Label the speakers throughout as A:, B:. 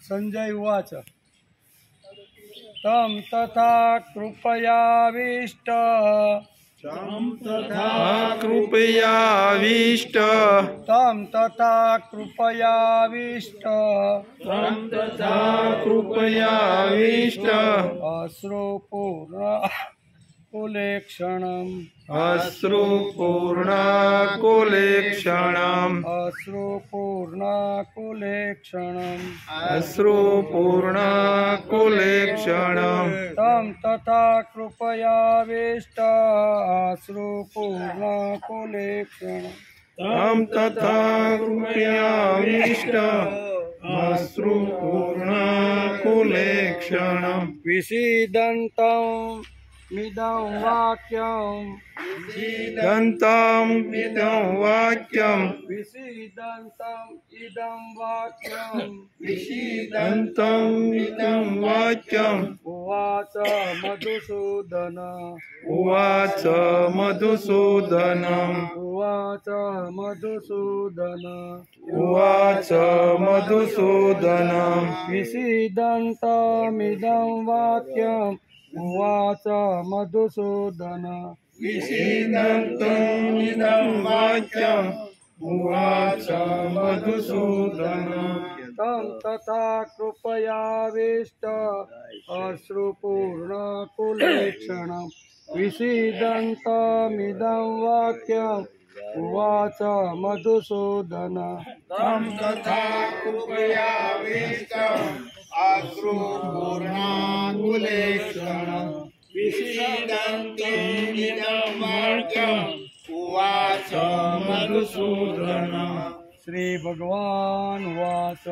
A: संजय उवाच तं तथा कृपयाविष्ट
B: कृपयाविष्ट
A: तं तथा कृपयाविष्ट अश्रुपूर्ण कुलेक्षणम्
B: अश्रुपूर्णाकुलेक्षणम्
A: तं तथा कृपयाविष्ट अश्रुपूर्णकुलेक्षणम्
B: तं तथा कृपयाविष्ट अश्रुपूर्णाकुलेक्षणम्
A: विषीदन्तं मिदं वाक्यम्
B: विषीदन्तम् इदं वाक्यम्
A: विषीदन्तम् इदं वाक्यम्
B: विषीदन्तम् इदं वाक्यम्
A: उवाच मधुसूदन
B: उवाच मधुसूदनम्
A: उवाच मधुसूदन
B: उवाच मधुसूदनम्
A: विषीदन्तमिदं वाक्यम् उवाच मधुसूदन
B: विषीदन्तमिदं वाक्यम् उवाच मधुसूदनम्
A: तं तथा कृपयाविष्ट अश्रुपूर्णकुलेक्षणम् विषीदन्तमिदं वाक्यम् उवाच मधुसूदन
B: तं तथा कृपयाविष्ट अश्रुपूर्णाकुलेक्षणम् विषीदन्तमिदं वाक्यम् उवाच मधुसूदनम्
A: श्री भगवान वाच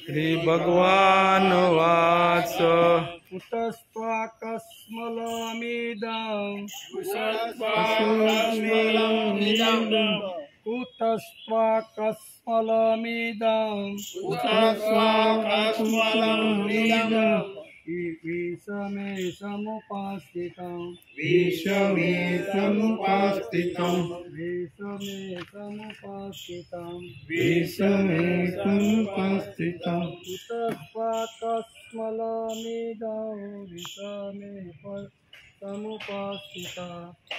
B: श्री भगवान वाच
A: कुतस्त्वाकस्मलमिदं विषमे समुपास्थितं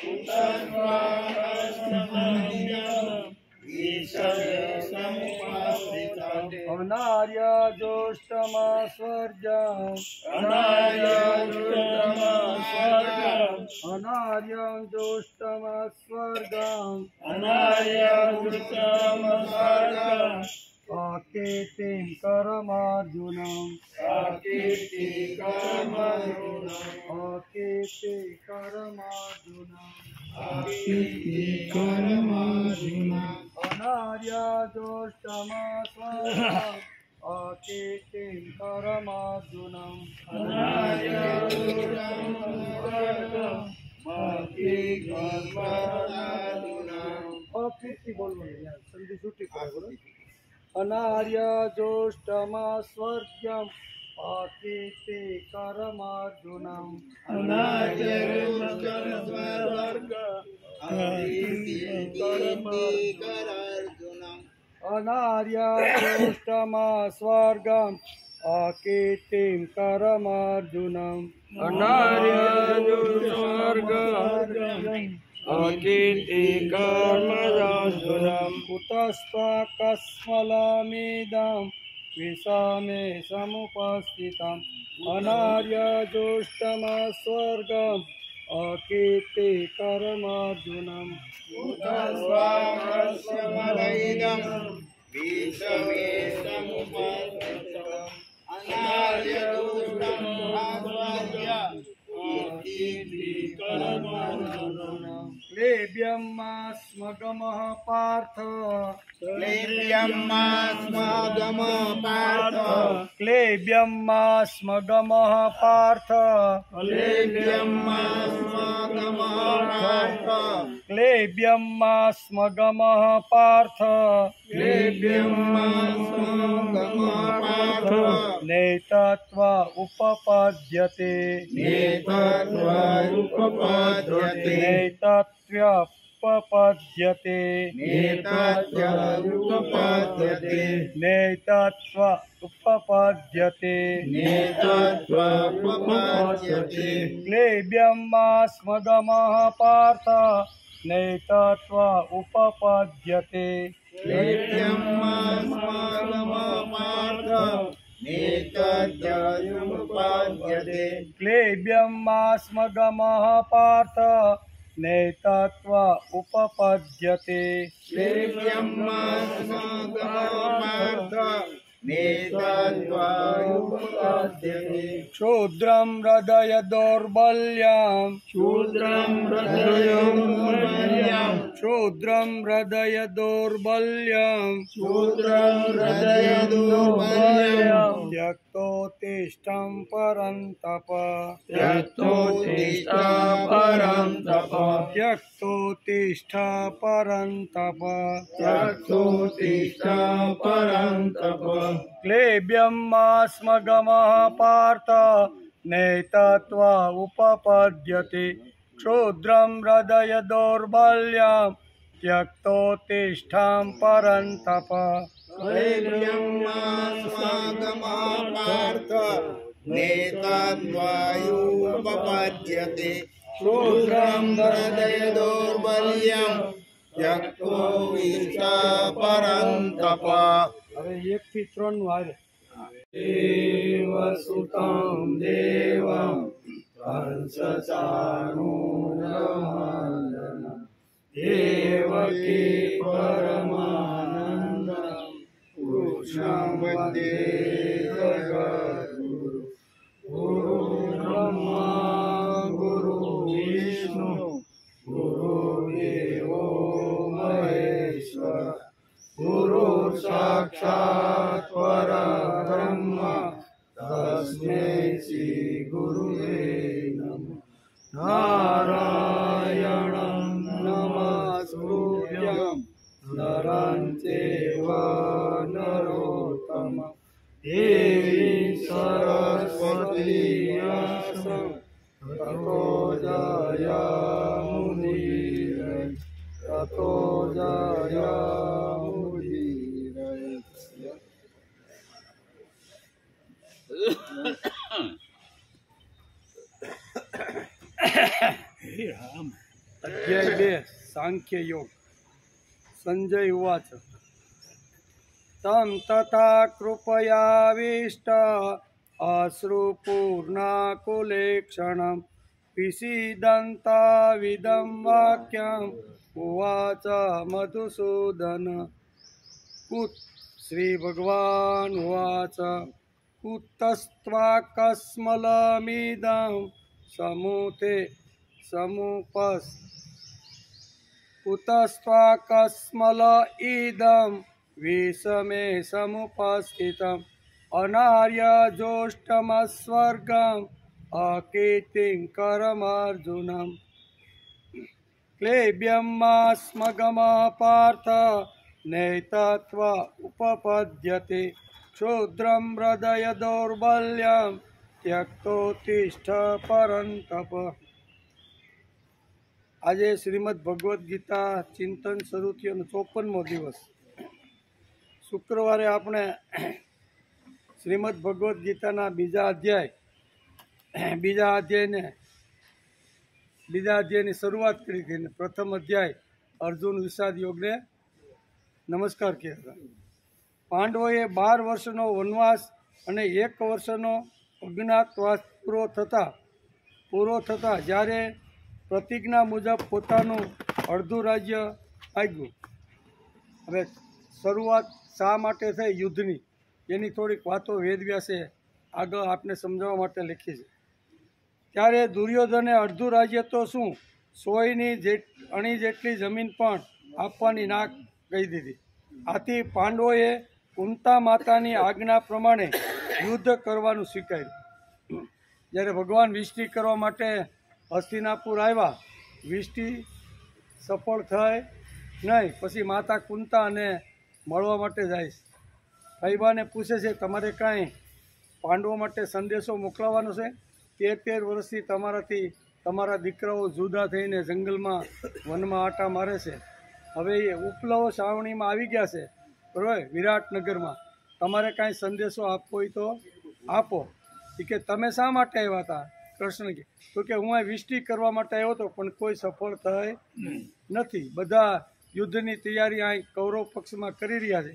A: कुतस्त्वाकस्मलमिदं विषमे समुपास्थिता अनार्य जोष्टमस्वर्गम् अकीर्तिं करमार्जुनम् अनार्य जोष्टमस्वर्गम् अकीर्तिं करमार्जुनम् अकीर्ति बोलो यार संधि छुट्टी करो अनार्य जोष्टमस्वर्गम् अकीर्ति करमार्जुनम् अनार्य जोष्टमस्वर्गम् अकीर्तिं करमार्जुनम् कुतस्त्वाकस्मलमिदं विषमे समुपस्थितम् अनार्य जोष्टमस्वर्गम् अकीर्ति करमार्जुनम् क्लेब्यमास्मगमः पार्थ क्लेब्यमास्मगमः पार्थ क्लेब्यमास्मगमः पार्थ नैतत्वा उपपद्यते नैतत्व्युपपद्यते
B: उपपद्यते
A: नेतत्व उपपद्यते
B: नेतत्वोपपद्यते
A: क्लेब्यमास्मगमः पार्थ नेतत्व उपपद्यते
B: क्लेब्यमास्मगमपार्थ नेतत्वोपपद्यते
A: क्लेब्यमास्मगमः पार्थ नेतत्व उपपद्यते
B: क्लेब्यमास्मगमपार्थ नेतत्वोपपद्यते
A: क्षुद्रं हृदय दौर्बल्यं
B: शूद्रं हृदयदौर्बल्यं
A: क्षुद्रं हृदय दौर्बल्यं
B: शूद्रं हृदयदौर्बल्यं
A: त्यक्तोत्तिष्ठं परन्तप
B: त्यक्तोत्तिष्ठ परन्तप
A: त्यक्तोत्तिष्ठ परन्तप
B: त्यक्तोत्तिष्ठ परन्तप
A: क्लेब्यमास्मगमः पार्थ नेतत्व उपपद्यते क्षुद्रं हृदय दौर्बल्यं त्यक्तोत्तिष्ठं परन्तप
B: क्लेब्यमास्मगमपार्थ नेतत्वोपपद्यते शूद्रं हृदयदौर्बल्यं त्यक्तोत्तिष्ठ परन्तप
A: હવે 1 થી 3 વારે
B: देवसुतं देवं कंसचाणूरमर्दनं देवकी परमानन्दं कृष्णं वन्दे जगद्गुरुं गुरु ब्रह्मा गुरु विष्णु गुरुदेवो महेश्वर गुरु साक्षात् परब्रह्म तस्मै श्री गुरुवे नमः नारायणं नमस्कृत्यं नरं चैव नरोत्तमं देवी सरस्वती व्यासं ततो जयामुदीरये ततो जयामुदीरये अध्याय 2 सांख्य योग संजय उवाच तं तथा कृपयाविष्ट अश्रुपूर्णाकुलेक्षणं विषीदन्ताविदं वाक्यम् उवाच मधुसूदन श्रीभगवान् उवाच कुतस्त्वाकस्मलमिदं समुते कुतस्त्वाकस्मल इदं विषमे समुपस्थितम् अनार्यजोष्टमस्वर्गम् अकीर्तिङ्करमर्जुनम् क्लेब्यमास्मगमः पार्थ नैतत्व उपपद्यते क्षुद्रं हृदय दौर्बल्यं त्यक्तोत्तिष्ठ परन्तप આજે શ્રીમદ ભગવદ્ ગીતા ચિંતન શરૂ થયો 54મો દિવસ શુક્રવારે આપણે શ્રીમદ ભગવદ્ ગીતાના બીજા અધ્યાયની શરૂઆત કરી હતી અને પ્રથમ અધ્યાય અર્જુન વિષાદ યોગને નમસ્કાર કર્યા હતા. પાંડવોએ 12 વર્ષનો વનવાસ અને 1 વર્ષનો અજ્ઞાતવાસ પૂરો થતા જ્યારે પ્રતિજ્ઞા મુજબ પોતાનું અડધું રાજ્ય માગ્યું. હવે શરૂઆત શા માટે થઈ યુદ્ધની એની થોડીક વાતો વેદવ્યાસે આગળ આપને સમજાવવા માટે લખી છે. ત્યારે દુર્યોધને અડધું રાજ્ય તો શું 100ની અણી જેટલી જમીન પણ આપવાની ના કહી દીધી. આથી પાંડવોએ કુંતા માતાની આજ્ઞા પ્રમાણે યુદ્ધ કરવાનું સ્વીકાર્યું. જ્યારે ભગવાન વિષ્ટિ કરવા માટે હસ્તિનાપુર આવ્યા, વિષ્ટિ સફળ થાય નહીં. પછી માતા કુંતા અને મળવા માટે જાય છે. ફૈબાને પૂછે છે, તમારે કાંઈ પાંડવો માટે સંદેશો મોકલાવવાનો છે? 13 વર્ષથી તમારા દીકરાઓ જુદા થઈને જંગલમાં વનમાં આટા મારે છે. હવે એ ઉપલવો શ્રાવણીમાં આવી ગયા છે બરાબર વિરાટનગરમાં, તમારે કાંઈ સંદેશો આપવો હોય તો આપો. એ કે તમે શા માટે આવ્યા હતા? કૃષ્ણ કે તો કે હું આ વિષ્ટિ કરવા માટે આવ્યો હતો પણ કોઈ સફળ થઈ નથી. બધા યુદ્ધની તૈયારી અહીં કૌરવ પક્ષમાં કરી રહ્યા છે.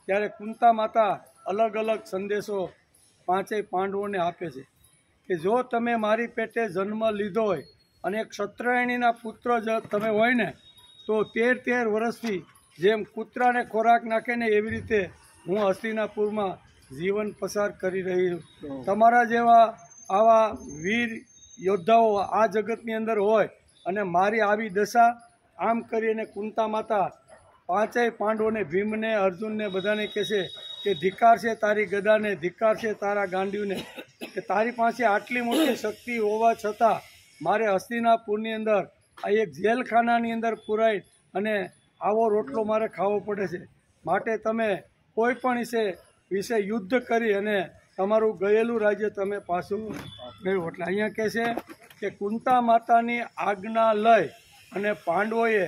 B: ત્યારે કુંતા માતા અલગ અલગ સંદેશો પાંચેય પાંડવોને આપે છે કે જો તમે મારી પેટે જન્મ લીધો હોય અને ક્ષત્રાયણીના પુત્ર જ તમે હોય ને તો 13 વર્ષથી જેમ કૂતરાને ખોરાક નાખે ને એવી રીતે હું હસ્તિનાપુરમાં જીવન પસાર કરી રહી છું. તમારા જેવા આવા વીર યોદ્ધાઓ આ જગતની અંદર હોય અને મારી આવી દશા, આમ કરીને કુંતા માતા પાંચેય પાંડવોને, ભીમને, અર્જુનને બધાને કહેશે કે ધિક્કાર છે તારી ગદાને, ધિક્કાર છે તારા ગાંડીવને, કે તારી પાસે આટલી મોટી શક્તિ હોવા છતાં મારે હસ્તિનાપુરની અંદર આ એક જેલખાનાની અંદર પુરાઈ અને આવો રોટલો મારે ખાવો પડે છે. માટે તમે કોઈ પણ વિશે યુદ્ધ કરી અને તમારું ગયેલું રાજ્ય તમે પાછું મેળવો. એટલે અહીંયા કહે છે કે કુંતા માતાની આજ્ઞા લઈ અને પાંડવોએ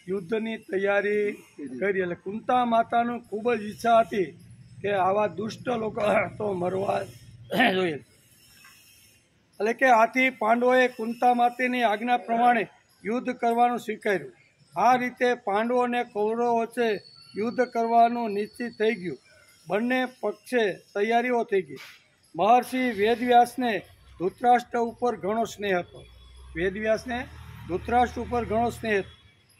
B: યુદ્ધની તૈયારી કરી. એટલે કુંતા માતાનું ખૂબ જ ઈચ્છા હતી કે આવા દુષ્ટ લોકો તો મરવા જોઈએ. એટલે કે આથી પાંડવોએ કુંતા માતાની આજ્ઞા પ્રમાણે યુદ્ધ કરવાનું સ્વીકાર્યું. આ રીતે પાંડવો અને કૌરવો વચ્ચે યુદ્ધ કરવાનું નિશ્ચિત થઈ ગયું. બંને પક્ષે તૈયારીઓ થઈ ગઈ. મહર્ષિ વેદવ્યાસને ધૃતરાષ્ટ્ર ઉપર ઘણો સ્નેહ હતો. વેદવ્યાસને ધૃતરાષ્ટ્ર ઉપર ઘણો સ્નેહ હતો.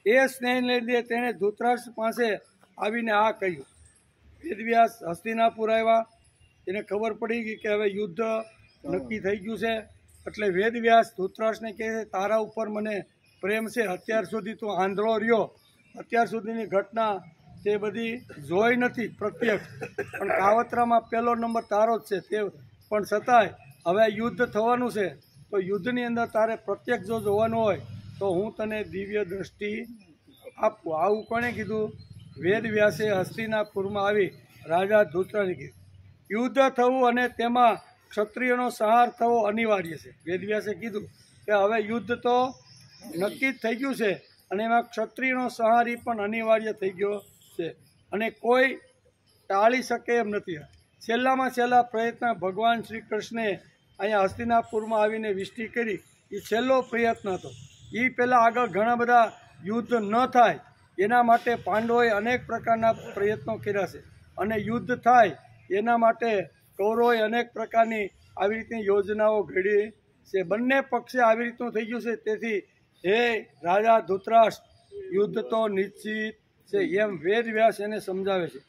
B: એ સ્નેહને લીધે તેણે ધૃતરાષ્ટ્ર પાસે આવીને આ કહ્યું. વેદવ્યાસ હસ્તિનાપુર આવ્યા, એને ખબર પડી ગઈ કે હવે યુદ્ધ નક્કી થઈ ગયું છે. એટલે વેદવ્યાસ ધૃતરાષ્ટ્રને કહે છે તારા ઉપર મને પ્રેમ છે, અત્યાર સુધી તું આંધળો રહ્યો, અત્યાર સુધીની ઘટના તે બધી જોઈ નથી પ્રત્યક્ષ, પણ કાવતરામાં પહેલો નંબર તારો જ છે. તે પણ છતાંય હવે યુદ્ધ થવાનું છે તો યુદ્ધની અંદર તારે પ્રત્યક્ષ જો જોવાનું હોય તો હું તને દિવ્ય દ્રષ્ટિ આપું. આવું કોણે કીધું? વેદવ્યાસે હસ્તિનાપુરમાં આવી રાજા ધૃતરાષ્ટ્રને કીધું. યુદ્ધ થવું અને તેમાં ક્ષત્રિયોનો સંહાર થવો અનિવાર્ય છે. વેદવ્યાસે કીધું કે હવે યુદ્ધ તો નક્કી જ થઈ ગયું છે અને એમાં ક્ષત્રિયનો સંહાર પણ અનિવાર્ય થઈ ગયો છે અને કોઈ ટાળી શકે એમ નથી. છેલ્લામાં છેલ્લા પ્રયત્ન ભગવાન શ્રી કૃષ્ણે અહીંયા હસ્તિનાપુરમાં આવીને વિષ્ટિ કરી, એ છેલ્લો પ્રયત્ન હતો. એ પહેલાં આગળ ઘણા બધા યુદ્ધ ન થાય એના માટે પાંડવોએ અનેક પ્રકારના પ્રયત્નો કર્યા છે અને યુદ્ધ થાય એના માટે કૌરવોએ અનેક પ્રકારની આવી રીતની યોજનાઓ ઘડી છે. બંને પક્ષે આવી રીતનું થઈ ગયું છે. તેથી હે રાજા ધૃતરાષ્ટ્ર, યુદ્ધ તો નિશ્ચિત છે એમ વેદવ્યાસ એને સમજાવે છે.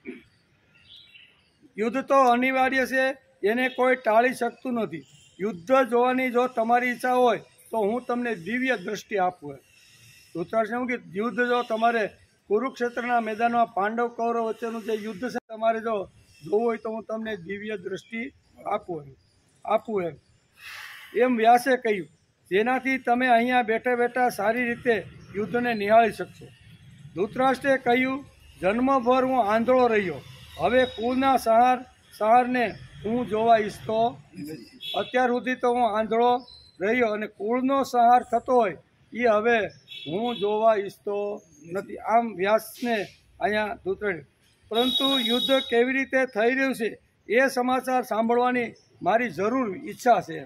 B: યુદ્ધ તો અનિવાર્ય છે, એને કોઈ ટાળી શકતું નથી. યુદ્ધ જોવાની જો તમારી ઈચ્છા હોય તો હું તમને દિવ્ય દ્રષ્ટિ આપું. ધૃતરાષ્ટ્રને એવું કે યુદ્ધ જો તમારે કુરુક્ષેત્રના મેદાનમાં પાંડવ કૌરવ વચ્ચેનું જે યુદ્ધ છે તમારે જો જોવું હોય તો હું તમને દિવ્ય દ્રષ્ટિ આપું એમ વ્યાસે કહ્યું, જેનાથી તમે અહીંયા બેઠા બેઠા સારી રીતે યુદ્ધને નિહાળી શકશો. ધૃતરાષ્ટ્રે કહ્યું, જન્મભર હું આંધળો રહ્યો, હવે કુળના સંહારને હું જોવા ઈચ્છતો. અત્યાર સુધી તો હું આંધળો રહ્યો અને કુળનો સંહાર થતો હોય એ હવે હું જોવા ઈચ્છતો નથી. આમ વ્યાસને અહીંયા ધૃતરાષ્ટ્ર. પરંતુ યુદ્ધ કેવી રીતે થઈ રહ્યું છે એ સમાચાર સાંભળવાની મારી જરૂર ઈચ્છા છે.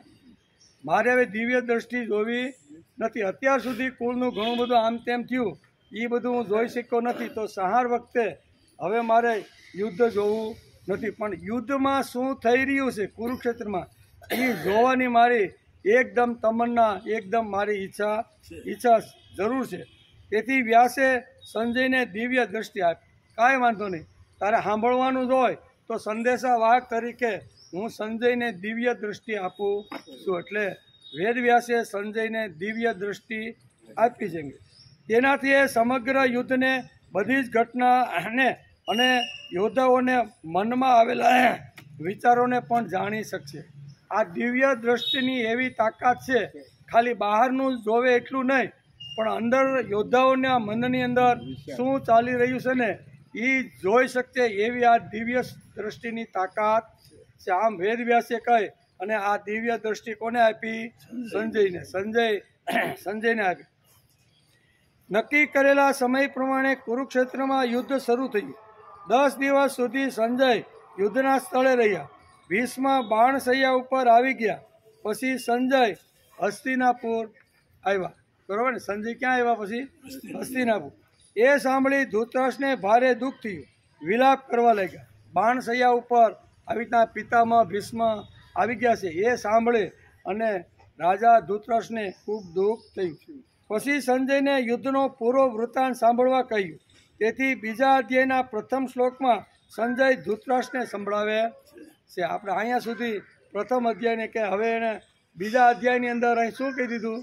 B: મારે હવે દિવ્ય દ્રષ્ટિ જોવી નથી. અત્યાર સુધી કુળનું ઘણું બધું આમ તેમ થયું, એ બધું હું જોઈ શક્યો નથી. તો સંહાર વખતે હવે મારે યુદ્ધ જોવું નથી, પણ યુદ્ધમાં શું થઈ રહ્યું છે કુરુક્ષેત્રમાં એ જોવાની મારી એકદમ તમન્ના, એકદમ મારી ઈચ્છા જરૂર છે. તેથી વ્યાસે સંજયને દિવ્ય દ્રષ્ટિ આપી. કાંઈ વાંધો નહીં, તારે સાંભળવાનું જ હોય તો સંદેશા વાહક તરીકે હું સંજયને દિવ્ય દ્રષ્ટિ આપું છું. એટલે વેદવ્યાસે સંજયને દિવ્ય દ્રષ્ટિ આપી છે. તેનાથી એ સમગ્ર યુદ્ધને, બધી જ ઘટનાને અને યોદ્ધાઓને મનમાં આવેલા વિચારોને પણ જાણી શકશે. આ દિવ્ય દ્રષ્ટિની એવી તાકાત છે, ખાલી બહારનું જોવે એટલું નહીં પણ અંદર યોદ્ધાઓના મનની અંદર શું ચાલી રહ્યું છે ને એ જોઈ શકશે એવી આ દિવ્ય દ્રષ્ટિની તાકાત છે. આમ વેદવ્યાસે કહી અને આ દિવ્ય દ્રષ્ટિ કોને આપી? સંજયને આપી. નક્કી કરેલા સમય પ્રમાણે કુરુક્ષેત્રમાં યુદ્ધ શરૂ થયું. 10 દિવસ સુધી સંજય યુદ્ધના સ્થળે રહ્યા. ભીષ્મ બાણશૈયા ઉપર આવી ગયા. પછી સંજય હસ્તિનાપુર આવ્યા. બરોબર ને? સંજય ક્યાં આવ્યા પછી? હસ્તિનાપુર. એ સાંભળી ધૃતરાષ્ટ્રને ભારે દુઃખ થયું. વિલાપ કરવા લાગ્યા. બાણશૈયા ઉપર આવી રીતના પિતામહ ભીષ્મ આવી ગયા છે એ સાંભળે અને રાજા ધૃતરાષ્ટ્રને ખૂબ દુઃખ થયું. પછી સંજયને યુદ્ધનો પૂરો વૃત્તાંત સાંભળવા કહ્યું. તેથી બીજા અધ્યાયના પ્રથમ શ્લોકમાં સંજય ધૃતરાષ્ટ્રને સંભળાવે છે. આપણે અહીંયા સુધી પ્રથમ અધ્યાયને કે હવે એને બીજા અધ્યાયની અંદર અહીં શું કહી દીધું?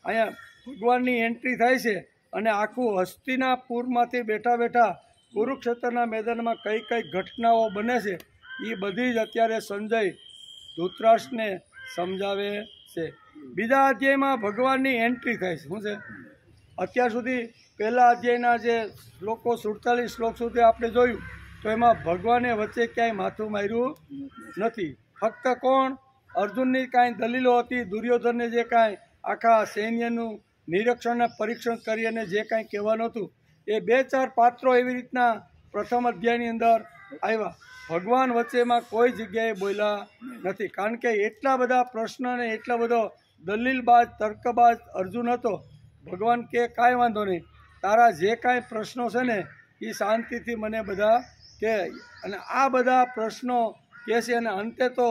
B: અહીંયા ભગવાનની એન્ટ્રી થાય છે અને આખું હસ્તિનાપુરમાંથી બેઠા બેઠા કુરુક્ષેત્રના મેદાનમાં કઈ કઈ ઘટનાઓ બને છે એ બધી જ અત્યારે સંજય ધૃતરાષ્ટ્રને સમજાવે છે. બીજા અધ્યાયમાં ભગવાનની એન્ટ્રી થાય છે. શું છે? અત્યાર સુધી પહેલા અધ્યાયના જે શ્લોકો 47 શ્લોક સુધી આપણે જોયું તો એમાં ભગવાને વચ્ચે ક્યાંય માથું માર્યું નથી. ફક્ત કોણ? અર્જુનની કાંઈ દલીલો હતી, દુર્યોધનને જે કાંઈ આખા સૈન્યનું નિરીક્ષણ અને પરીક્ષણ કરી અને જે કાંઈ કહેવાનું હતું એ 2-4 પાત્રો એવી રીતના પ્રથમ અધ્યાયની અંદર આવ્યા. ભગવાન વચ્ચેમાં કોઈ જગ્યાએ બોલ્યા નથી. કારણ કે એટલા બધા પ્રશ્ન અને એટલા બધો દલીલબાજ તર્કબાજ અર્જુન હતો. ભગવાન કે કાંઈ વાંધો નહીં, તારા જે કાંઈ પ્રશ્નો છે ને એ શાંતિથી મને બધા કે. અને આ બધા પ્રશ્નો કહે છે અને અંતે તો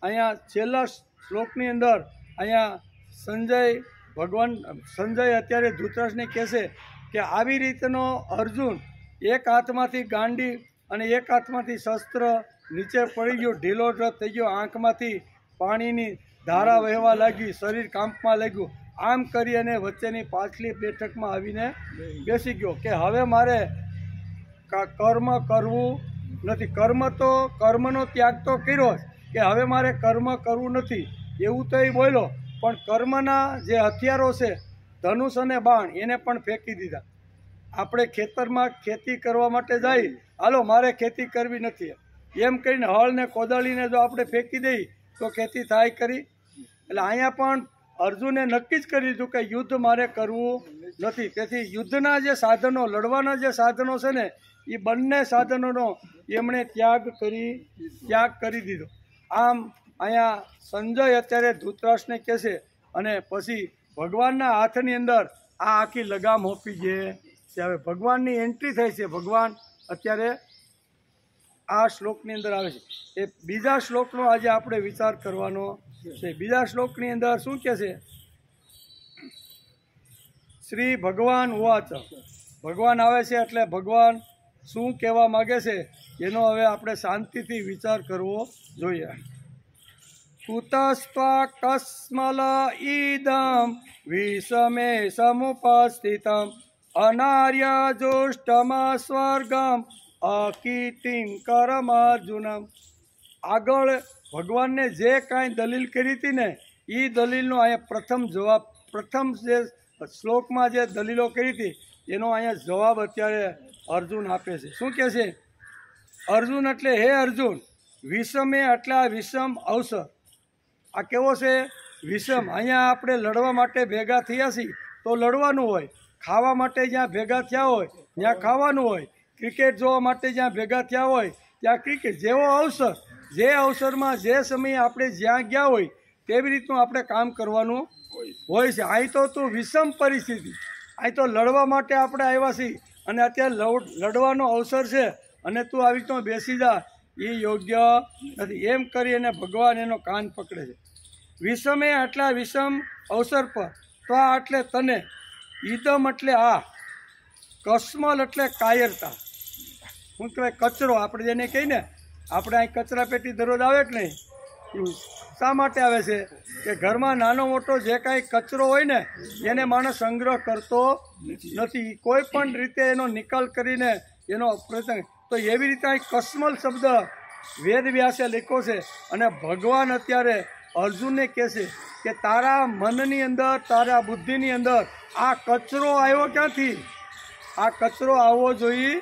B: અહીંયા છેલ્લા શ્લોકની અંદર અહીંયા સંજય અત્યારે ધૃતરાષ્ટ્રને કહેશે કે આવી રીતનો અર્જુન એક હાથમાંથી ગાંડી અને એક હાથમાંથી શસ્ત્ર નીચે પડી ગયો, ઢીલો થઈ ગયો, આંખમાંથી પાણીની ધારા વહેવા લાગી, શરીર કાંપમાં લાગ્યું. આમ કરી અને વચ્ચેની પાછલી બેઠકમાં આવીને બેસી ગયો કે હવે મારે કર્મ કરવું નથી. કર્મનો ત્યાગ તો કર્યો જ કે હવે મારે કર્મ કરવું નથી એવું તો એ બોલ્યો, પણ કર્મના જે હથિયારો છે ધનુષ અને બાણ એને પણ ફેંકી દીધા. આપણે ખેતરમાં ખેતી કરવા માટે જાય, હાલો મારે ખેતી કરવી નથી એમ કહીને હળ ને કોદાળીને જો આપણે ફેંકી દઈએ તો ખેતી થાય કરી? એટલે અહીંયા પણ અર્જુને નક્કી જ કરી દીધું કે યુદ્ધ મારે કરવું નથી. તેથી યુદ્ધના જે સાધનો, લડવાના જે સાધનો છે ને એ બંને સાધનોનો એમણે ત્યાગ કરી દીધો. આમ અહીંયા સંજય અત્યારે ધૃતરાષ્ટ્રને કહેશે અને પછી ભગવાનના હાથની અંદર આ આખી લગામ હોપી છે. હવે ભગવાનની એન્ટ્રી થઈ છે. ભગવાન અત્યારે આ શ્લોકની અંદર આવે છે. એ બીજા શ્લોકનો આજે આપણે વિચાર કરવાનો છે. બીજા શ્લોકની અંદર શું કહે છે? શ્રી ભગવાન ઉવાચ. ભગવાન આવે છે એટલે ભગવાન શું કહેવા માગે છે એનો હવે આપણે શાંતિથી વિચાર કરવો જોઈએ. કુતસ્ત્વાકસ્મલ ઈદમ વિષમે સમુપસ્થિતમ અનાર્ય જોષ્ટમા સ્વર્ગમ અકીર્તિમ કરમાર્જુનમ. આગળ ભગવાનને જે કાંઈ દલીલ કરી હતી ને એ દલીલનો અહીંયા પ્રથમ જવાબ, પ્રથમ જે શ્લોકમાં જે દલીલો કરી હતી એનો અહીંયા જવાબ અત્યારે અર્જુન આપે છે. શું કહે છે અર્જુન? એટલે હે અર્જુન, વિષમે એટલે આ વિષમ અવસર. આ કેવો છે? વિષમ. અહીંયા આપણે લડવા માટે ભેગા થયા છીએ તો લડવાનું હોય, ખાવા માટે જ્યાં ભેગા થયા હોય ત્યાં ખાવાનું હોય, ક્રિકેટ જોવા માટે જ્યાં ભેગા થયા હોય ત્યાં ક્રિકેટ. જેવો અવસર, જે અવસરમાં જે સમયે આપણે જ્યાં ગયા હોય તેવી રીતનું આપણે કામ કરવાનું હોય છે. અહીં તો તું વિષમ પરિસ્થિતિ, અહીં તો લડવા માટે આપણે આવ્યા છીએ અને અત્યારે લડવાનો અવસર છે અને તું આવી રીતનો બેસી જા, એ યોગ્ય નથી. એમ કરી અને ભગવાન એનો કાન પકડે છે. વિષમે આટલા વિષમ અવસર પર તો આ એટલે તને, ઈદમ એટલે આ, કસ્મલ એટલે કાયરતા. શું કહેવાય? કચરો. આપણે જેને કહીએ ને, આપણે અહીં કચરા પેટી દરરોજ આવે કે નહીં? શા માટે આવે છે? કે ઘરમાં નાનો મોટો જે કાંઈ કચરો હોય ને એને માણસ સંગ્રહ કરતો નથી, કોઈ પણ રીતે એનો નિકાલ કરીને એનો પ્રયત્ન. તો એવી રીતે અહીં કસ્મલ શબ્દ વેદવ્યાસે લખ્યો છે અને ભગવાન અત્યારે અર્જુનને કહે છે કે તારા મનની અંદર, તારા બુદ્ધિની અંદર આ કચરો આવ્યો ક્યાંથી? આ કચરો આવવો જોઈએ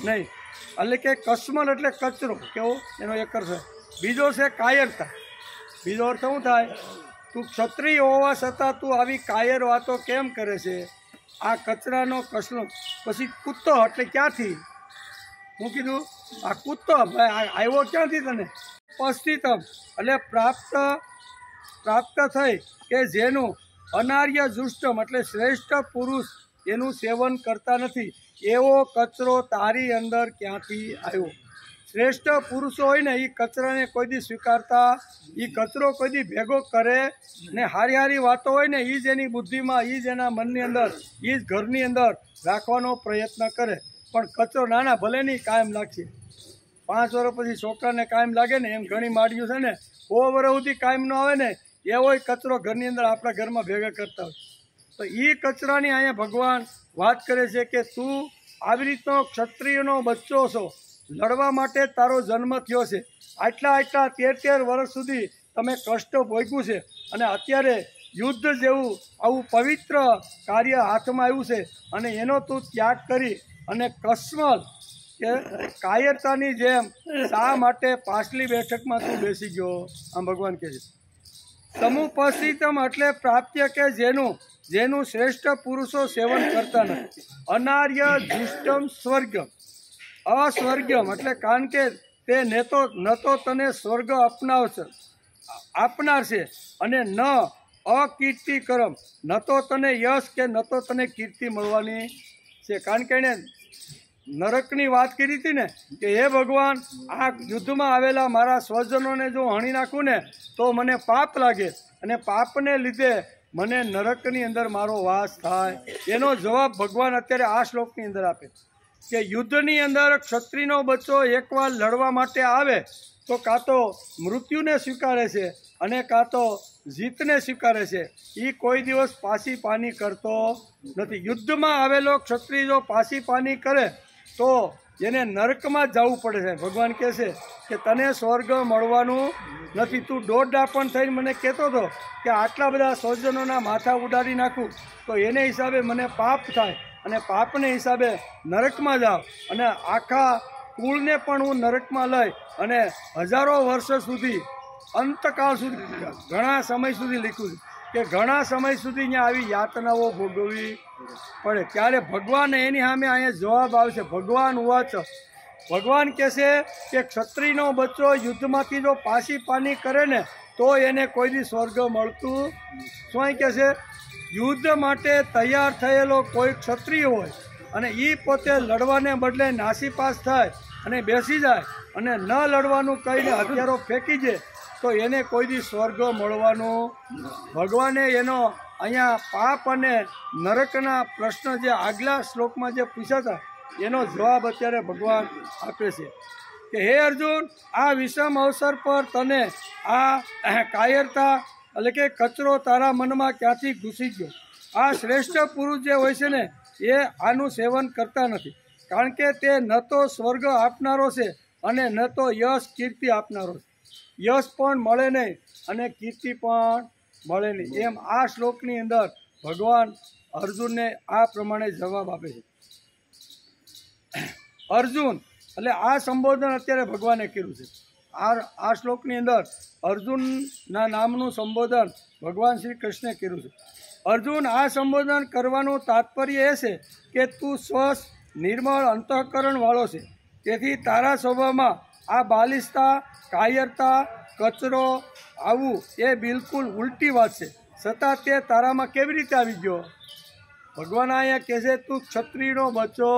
B: નહીં. એટલે કે કસ્મલ એટલે કચરો. કેવો? એનો એક અર્થ. બીજો છે કાયરતા. બીજો અર્થ શું થાય? તું ક્ષત્રિય હોવા છતાં તું આવી કાયર વાતો કેમ કરે છે? આ કચરાનો કસલો પછી કૂદતો એટલે ક્યાંથી હું કીધું આ કૂદતો આવ્યો ક્યાંથી તને ઉપસ્થિતમ એટલે પ્રાપ્ત થઈ કે જેનું અનાર્ય દુષ્ટમ એટલે શ્રેષ્ઠ પુરુષ એનું સેવન કરતા નથી એવો કચરો તારી અંદર ક્યાંથી આવ્યો। શ્રેષ્ઠ પુરુષો હોય ને એ કચરાને કોઈ દી સ્વીકારતા, એ કચરો કોઈ દી ભેગો કરે ને હારી હારી વાતો હોય ને એ જ એની બુદ્ધિમાં, એ જ એના મનની અંદર, એ જ ઘરની અંદર રાખવાનો પ્રયત્ન કરે। પણ કચરો નાના ભલે નહીં કાયમ લાગશે, 5 વર્ષ પછી છોકરાને કાયમ લાગે ને એમ ઘણી માડીઓ છે ને 100 વર્ષ સુધી કાયમ ન આવે ને એવો કચરો ઘરની અંદર આપણા ઘરમાં ભેગા કરતા હોય। તો એ કચરાની અહીંયા ભગવાન વાત કરે છે કે તું આવી રીતનો ક્ષત્રિયનો બચ્ચો છો, લડવા માટે તારો જન્મ થયો છે, આટલા 13 વર્ષ સુધી તમે કષ્ટ ભોગ્યું છે અને અત્યારે યુદ્ધ જેવું આવું પવિત્ર કાર્ય હાથમાં આવ્યું છે અને એનો તું ત્યાગ કરી અને કસ્મલ કે કાયરતાની જેમ શા માટે પાછલી બેઠકમાં તું બેસી ગયો? આમ ભગવાન કહે છે સમુપસ્થિતમ એટલે પ્રાપ્ય કે જેનું શ્રેષ્ઠ પુરુષો સેવન કરતા નથી। અનાર્ય દુષ્ટમ સ્વર્ગમ અસ્વર્ગમ એટલે કારણ કે તે ન તો તને સ્વર્ગ આપનાર છે અને ન અકીર્તિકરમ, ન તો તને યશ કે ન તો તને કીર્તિ મળવાની છે। કારણ કે એને નરકની વાત કરી હતી ને કે હે ભગવાન આ યુદ્ધમાં આવેલા મારા સ્વજનોને જો હણી નાખું ને તો મને પાપ લાગે અને પાપને લીધે મને નરકની અંદર મારો વાસ થાય। એનો જવાબ ભગવાન અત્યારે આ શ્લોકની અંદર આપે કે યુદ્ધની અંદર ક્ષત્રિયનો બચ્ચો એકવાર લડવા માટે આવે તો કાં તો મૃત્યુને સ્વીકારે છે અને કાં તો જીતને સ્વીકારે છે, એ કોઈ દિવસ પાછી પાની કરતો નથી। યુદ્ધમાં આવેલો ક્ષત્રિય જો પાછી પાની કરે તો એને નરકમાં જ જવું પડે છે। ભગવાન કહે છે કે તને સ્વર્ગ મળવાનું નથી। તું દોઢ થઈને મને કહેતો હતો કે આટલા બધા સ્વજનોના માથા ઉડાડી નાખું તો એને હિસાબે મને પાપ થાય અને પાપને હિસાબે નરકમાં જાવ અને આખા કુળને પણ હું નરકમાં લઈ અને હજારો વર્ષ સુધી અંતકાળ સુધી ઘણા સમય સુધી લખ્યું છે કે ઘણા સમય સુધી અહીંયા આવી યાતનાઓ ભોગવવી પડે। ત્યારે ભગવાન એની સામે અહીંયા જવાબ આવશે। ભગવાન વાચ ભગવાન કહેશે કે ક્ષત્રિયનો બચ્ચો યુદ્ધમાંથી જો પાછી પાની કરે ને તો એને કોઈ દી સ્વર્ગ મળતું શું કહેશે? યુદ્ધ માટે તૈયાર થયેલો કોઈ ક્ષત્રિય હોય અને એ પોતે લડવાને બદલે નાસીપાસ થાય અને બેસી જાય અને ન લડવાનું કહીને હથિયારો ફેંકી દે તો એને કોઈ દી સ્વર્ગ મળવાનું। ભગવાને એનો અહીંયા પાપ અને નરકના પ્રશ્ન જે આગલા શ્લોકમાં જે પૂછ્યા હતા એનો જવાબ અત્યારે ભગવાન આપે છે કે હે અર્જુન આ વિષમ અવસર પર તને આ કાયરતા એટલે કે કચરો તારા મનમાં ક્યાંથી ઘૂસી ગયો? આ શ્રેષ્ઠ પુરુષ જે હોય છે ને એ આનું સેવન કરતા નથી કારણ કે તે ન તો સ્વર્ગ આપનારો છે અને ન તો યશ કીર્તિ આપનારો છે। યશ પણ મળે નહીં અને કીર્તિ પણ મળે નહીં, એમ આ શ્લોકની અંદર ભગવાન અર્જુનને આ પ્રમાણે જવાબ આપે છે। અર્જુન એટલે આ સંબોધન અત્યારે ભગવાને કર્યું છે। આ શ્લોકની અંદર અર્જુનના નામનું સંબોધન ભગવાન શ્રી કૃષ્ણે કર્યું છે। અર્જુન આ સંબોધન કરવાનું તાત્પર્ય એ છે કે તું સ્વસ્થ નિર્મળ અંતઃકરણવાળો છે, તેથી તારા સ્વભાવમાં આ બાલિશતા, કાયરતા, કચરો આવું એ બિલકુલ ઉલટી વાત છે, છતાં તે તારામાં કેવી રીતે આવી ગયો? ભગવાન અહીંયા કહે છે તું ક્ષત્રિયનો બચ્ચો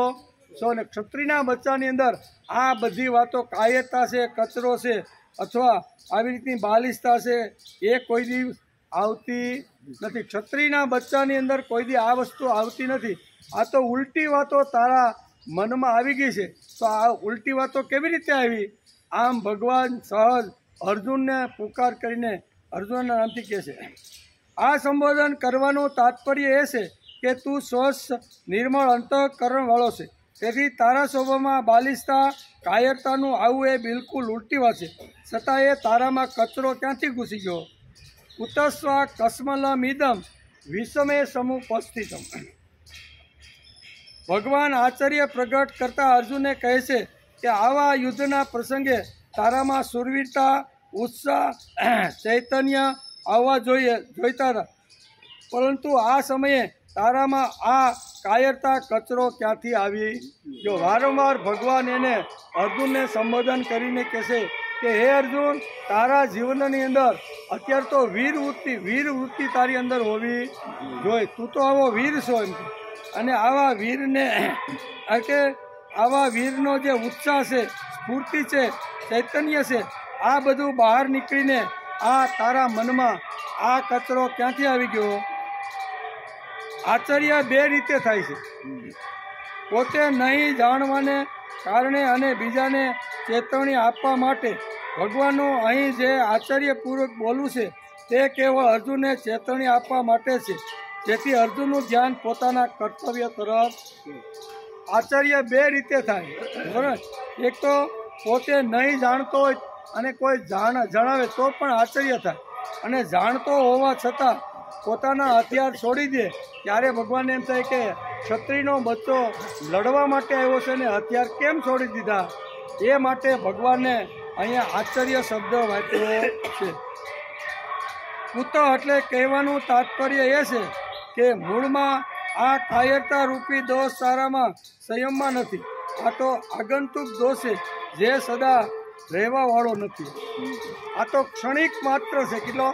B: છો ને ક્ષત્રિયના બચ્ચાની અંદર આ બધી વાતો કાયરતા છે, કચરો છે અથવા આવી રીતની બાલિશતા છે એ કોઈ દિવસ આવતી નથી। ક્ષત્રિયના બચ્ચાની અંદર કોઈ દી આ વસ્તુ આવતી નથી। આ તો ઉલટી વાતો તારા મનમાં આવી ગઈ છે, તો આ ઉલટી વાતો કેવી રીતે આવી? આમ ભગવાન સહજ અર્જુનને પુકાર કરીને અર્જુનના નામથી કહે છે। આ સંબોધન કરવાનું તાત્પર્ય એ છે કે તું સ્વસ્થ નિર્મળ અંતઃકરણવાળો છે, તેથી તારા સ્વભાવમાં બાલિશતા, કાયરતાનું આવું એ બિલકુલ ઉલટી વાત છે, છતાં એ તારામાં કચરો ક્યાંથી ઘૂસી ગયો? કુતસ્વા કસ્મલમિદમ વિષમે સમુપસ્થિતમ। ભગવાન આશ્ચર્ય પ્રગટ કરતા અર્જુનને કહે છે કે આવા યુદ્ધના પ્રસંગે તારામાં શૂરવીરતા, ઉત્સાહ, ચૈતન્ય આવવા જોઈતા હતા, પરંતુ આ સમયે તારામાં આ કાયરતા કચરો ક્યાંથી આવી ગયો? વારંવાર ભગવાન એને અર્જુનને સંબોધન કરીને કહેશે કે હે અર્જુન, તારા જીવનની અંદર અત્યારે તો વીર વૃત્તિ તારી અંદર હોવી જોઈએ. તું તો આવો વીર છો એમ. અને આવા વીરને કે આવા વીરનો જે ઉત્સાહ છે, સ્ફૂર્તિ છે, ચૈતન્ય છે, આ બધું બહાર નીકળીને આ તારા મનમાં આ કચરો ક્યાંથી આવી ગયો? આશ્ચર્ય બે રીતે થાય છે. પોતે નહીં જાણવાને કારણે અને બીજાને ચેતવણી આપવા માટે ભગવાનનું અહીં જે આશ્ચર્યપૂર્વક બોલવું છે તે કેવળ અર્જુનને ચેતવણી આપવા માટે છે, જેથી અર્જુનનું ધ્યાન પોતાના કર્તવ્ય તરફ. આશ્ચર્ય બે રીતે થાય, બરાબર. એક તો પોતે નહીં જાણતો હોય અને કોઈ જણાવે તો પણ આશ્ચર્ય થાય, અને જાણતો હોવા છતાં પોતાના હથિયાર છોડી દે ત્યારે ભગવાનને એમ થાય કે ક્ષત્રિયનો બચ્ચો લડવા માટે આવ્યો છે ને હથિયાર કેમ છોડી દીધા? એ માટે ભગવાનને અહીંયા આશ્ચર્ય શબ્દ વાપર્યો છે. કુત એટલે કહેવાનું તાત્પર્ય એ છે કે મૂળમાં આ કાયરતા રૂપી દોષ તારામાં સંયમમાં નથી. આ તો આગંતુક દોષ છે જે સદા રહેવા વાળો નથી. આ તો ક્ષણિક માત્ર છે. કેટલો?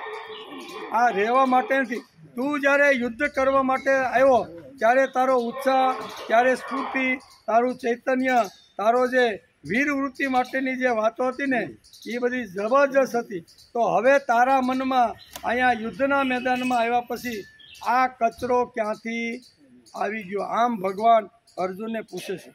B: આ રહેવા માટે નથી. તું જ્યારે યુદ્ધ કરવા માટે આવ્યો ત્યારે તારો ઉત્સાહ, ત્યારે સ્ફૂર્તિ, તારું ચૈતન્ય, તારો જે વીરવૃત્તિ માટેની જે વાતો હતી ને એ બધી જબરજસ્ત હતી. તો હવે તારા મનમાં અહીંયા યુદ્ધના મેદાનમાં આવ્યા પછી આ કચરો ક્યાંથી આવી ગયો? આમ ભગવાન અર્જુનને પૂછે છે.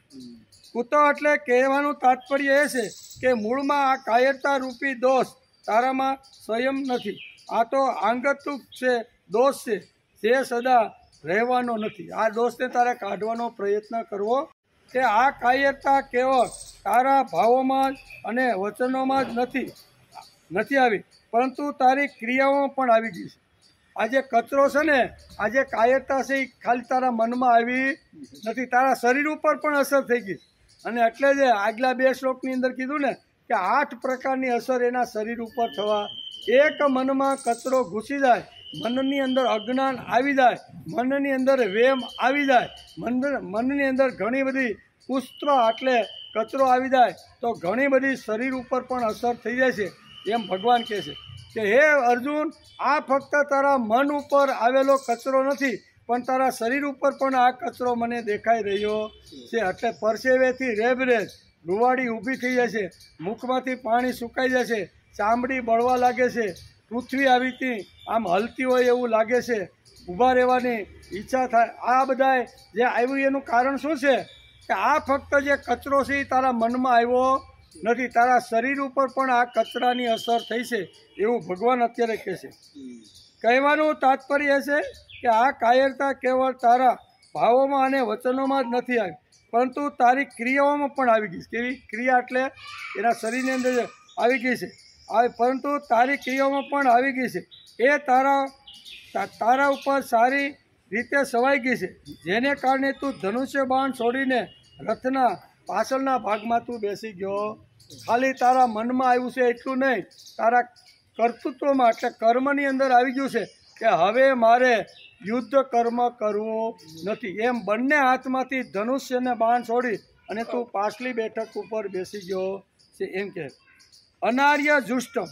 B: કુત એટલે કહેવાનું તાત્પર્ય એ છે કે મૂળમાં આ કાયરતા રૂપી દોષ તારામાં સંયમ નથી. આ તો આંગતુક છે, દોષ છે જે સદા રહેવાનો નથી. આ દોષને તારે કાઢવાનો પ્રયત્ન કરવો કે આ કાયરતા કેવળ તારા ભાવોમાં જ અને વચનોમાં જ નથી આવી, પરંતુ તારી ક્રિયાઓમાં પણ આવી ગઈ છે. આ જે કચરો છે ને, આ જે કાયરતા છે એ ખાલી તારા મનમાં આવી નથી, તારા શરીર ઉપર પણ અસર થઈ ગઈ. અને એટલે જ આગલા 2 શ્લોકની અંદર કીધું ને કે 8 પ્રકારની અસર એના શરીર ઉપર થવા. એક મનમાં કચરો ઘૂસી જાય, મનની અંદર અજ્ઞાન આવી જાય, મનની અંદર વેમ આવી જાય, મનની અંદર ઘણી બધી પુસ્ત્ર એટલે કચરો આવી જાય તો ઘણી બધી શરીર ઉપર પણ અસર થઈ જાય છે. એમ ભગવાન કહે છે કે હે અર્જુન, આ ફક્ત તારા મન ઉપર આવેલો કચરો નથી, પણ તારા શરીર ઉપર પણ આ કચરો મને દેખાઈ રહ્યો છે. એટલે પરસેવેથી રેબરેજ રૂવાડી ઊભી થઈ જાય છે, મુખમાંથી પાણી સુકાઈ જાય છે, ચામડી બળવા લાગે છે, પૃથ્વી આવી હતી આમ હલતી હોય એવું લાગે છે, ઊભા રહેવાની ઈચ્છા થાય. આ બધા જે આવ્યું એનું કારણ શું છે કે આ ફક્ત જે કચરો છે એ તારા મનમાં આવ્યો નથી, તારા શરીર ઉપર પણ આ કચરાની અસર થઈ છે એવું ભગવાન અત્યારે કહે છે. કહેવાનું તાત્પર્ય છે કે આ કાયરતા કેવળ તારા ભાવોમાં અને વચનોમાં જ નથી આવી, પરંતુ તારી ક્રિયાઓમાં પણ આવી ગઈ છે. કેવી ક્રિયા? એટલે એના શરીરની અંદર આવી ગઈ છે, પરંતુ તારી ક્રિયાઓમાં પણ આવી ગઈ છે. એ તારા ઉપર સારી રીતે સવાઈ ગઈ છે, જેને કારણે તું ધનુષ્ય બાણ છોડીને રથના પાછળના ભાગમાં તું બેસી ગયો. ખાલી તારા મનમાં આવ્યું છે એટલું નહીં, તારા કર્તૃત્વમાં એટલે કર્મની અંદર આવી ગયું છે કે હવે મારે યુદ્ધ કર્મ કરવું નથી. એમ બંને હાથમાંથી ધનુષ્યને બાણ છોડી અને તું પાછલી બેઠક ઉપર બેસી ગયો છે. એમ કે અનાર્ય જુષ્ટમ.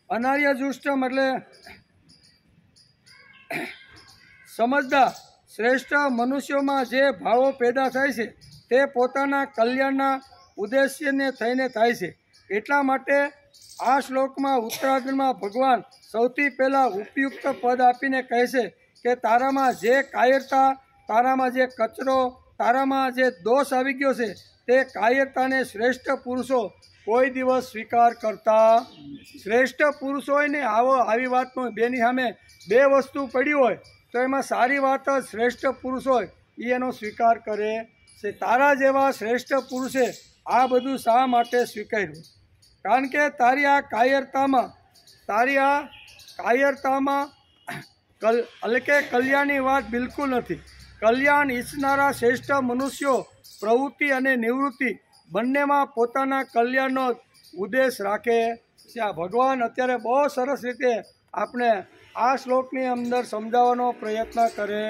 B: અનાર્ય જુષ્ટમ એટલે સમજદાર શ્રેષ્ઠ મનુષ્યોમાં જે ભાવો પેદા થાય છે તે પોતાના કલ્યાણના ઉદ્દેશ્યને થઈને થાય છે. એટલા માટે આ શ્લોકમાં ઉત્તરાર્ધમાં ભગવાન સૌથી પહેલાં ઉપયુક્ત પદ આપીને કહે છે કે તારામાં જે કાયરતા, તારામાં જે કચરો, તારામાં જે દોષ આવી ગયો છે તે કાયરતાને શ્રેષ્ઠ પુરુષો કોઈ દિવસ સ્વીકાર કરતા. શ્રેષ્ઠ પુરુષ હોય ને આવી વાતનું બેની સામે 2 વસ્તુ પડી હોય તો એમાં સારી વાત જ શ્રેષ્ઠ પુરુષ હોય એ એનો સ્વીકાર કરે છે. તારા જેવા શ્રેષ્ઠ પુરુષે આ બધું શા માટે સ્વીકાર્યું? કારણ કે તારી આ કાયરતામાં કલ્યાણની વાત બિલકુલ નથી. કલ્યાણ ઈચ્છનારા શ્રેષ્ઠ મનુષ્યો પ્રવૃત્તિ અને નિવૃત્તિ બંનેમાં પોતાના કલ્યાણનો ઉદ્દેશ રાખે છે. આ ભગવાન અત્યારે બહુ સરસ રીતે આપણે આ શ્લોકની અંદર સમજાવવાનો પ્રયત્ન કરે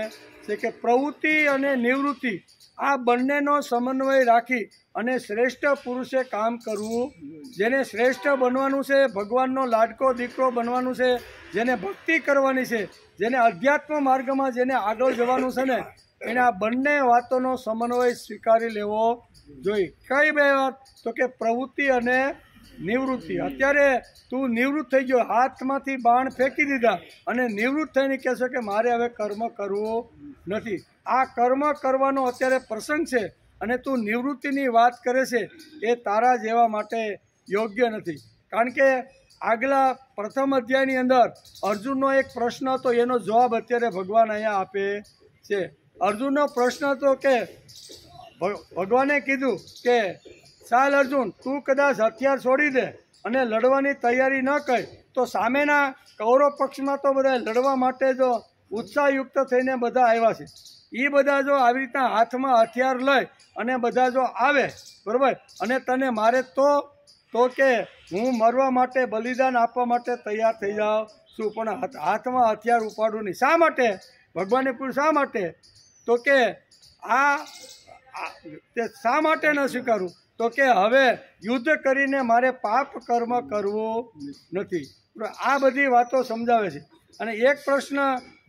B: છે કે પ્રવૃત્તિ અને નિવૃત્તિ આ બંનેનો સમન્વય રાખી અને શ્રેષ્ઠ પુરુષે કામ કરવું. જેને શ્રેષ્ઠ બનવાનું છે, ભગવાનનો લાડકો દીકરો બનવાનું છે, જેને ભક્તિ કરવાની છે, જેને અધ્યાત્મ માર્ગમાં જેને આગળ જવાનું છે ને, એને આ બંને વાતોનો સમન્વય સ્વીકારી લેવો જોઈએ. કઈ બે વાત? તો કે પ્રવૃત્તિ અને નિવૃત્તિ. અત્યારે તું નિવૃત્ત થઈ ગયો, હાથમાંથી બાણ ફેંકી દીધા અને નિવૃત્ત થઈને કહેશો કે મારે હવે કર્મ કરવું નથી. આ કર્મ કરવાનો અત્યારે પ્રસંગ છે અને તું નિવૃત્તિની વાત કરે છે, એ તારા જેવા માટે યોગ્ય નથી. કારણ કે આગલા પ્રથમ અધ્યાયની અંદર અર્જુનનો એક પ્રશ્ન હતો, એનો જવાબ અત્યારે ભગવાન અહીંયા આપે છે. અર્જુનનો પ્રશ્ન હતો કે ભગવાને કીધું કે ચાલ અર્જુન, તું કદાચ હથિયાર છોડી દે અને લડવાની તૈયારી ન કરે તો સામેના કૌરવ પક્ષમાં તો બધા લડવા માટે જો ઉત્સાહયુક્ત થઈને બધા આવ્યા છે, એ બધા જો આવી રીતના હાથમાં હથિયાર લઈ અને બધા જો આવે, બરાબર, અને તને મારે તો કે હું મરવા માટે, બલિદાન આપવા માટે તૈયાર થઈ જાઉં છું, પણ હાથમાં હથિયાર ઉપાડું નહીં. શા માટે? ભગવાને પૂછ્યું શા માટે? તો કે તે શા માટે ન સ્વીકારું? તો કે હવે યુદ્ધ કરીને મારે પાપ કર્મ કરવું નથી. આ બધી વાતો સમજાવે છે. અને એક પ્રશ્ન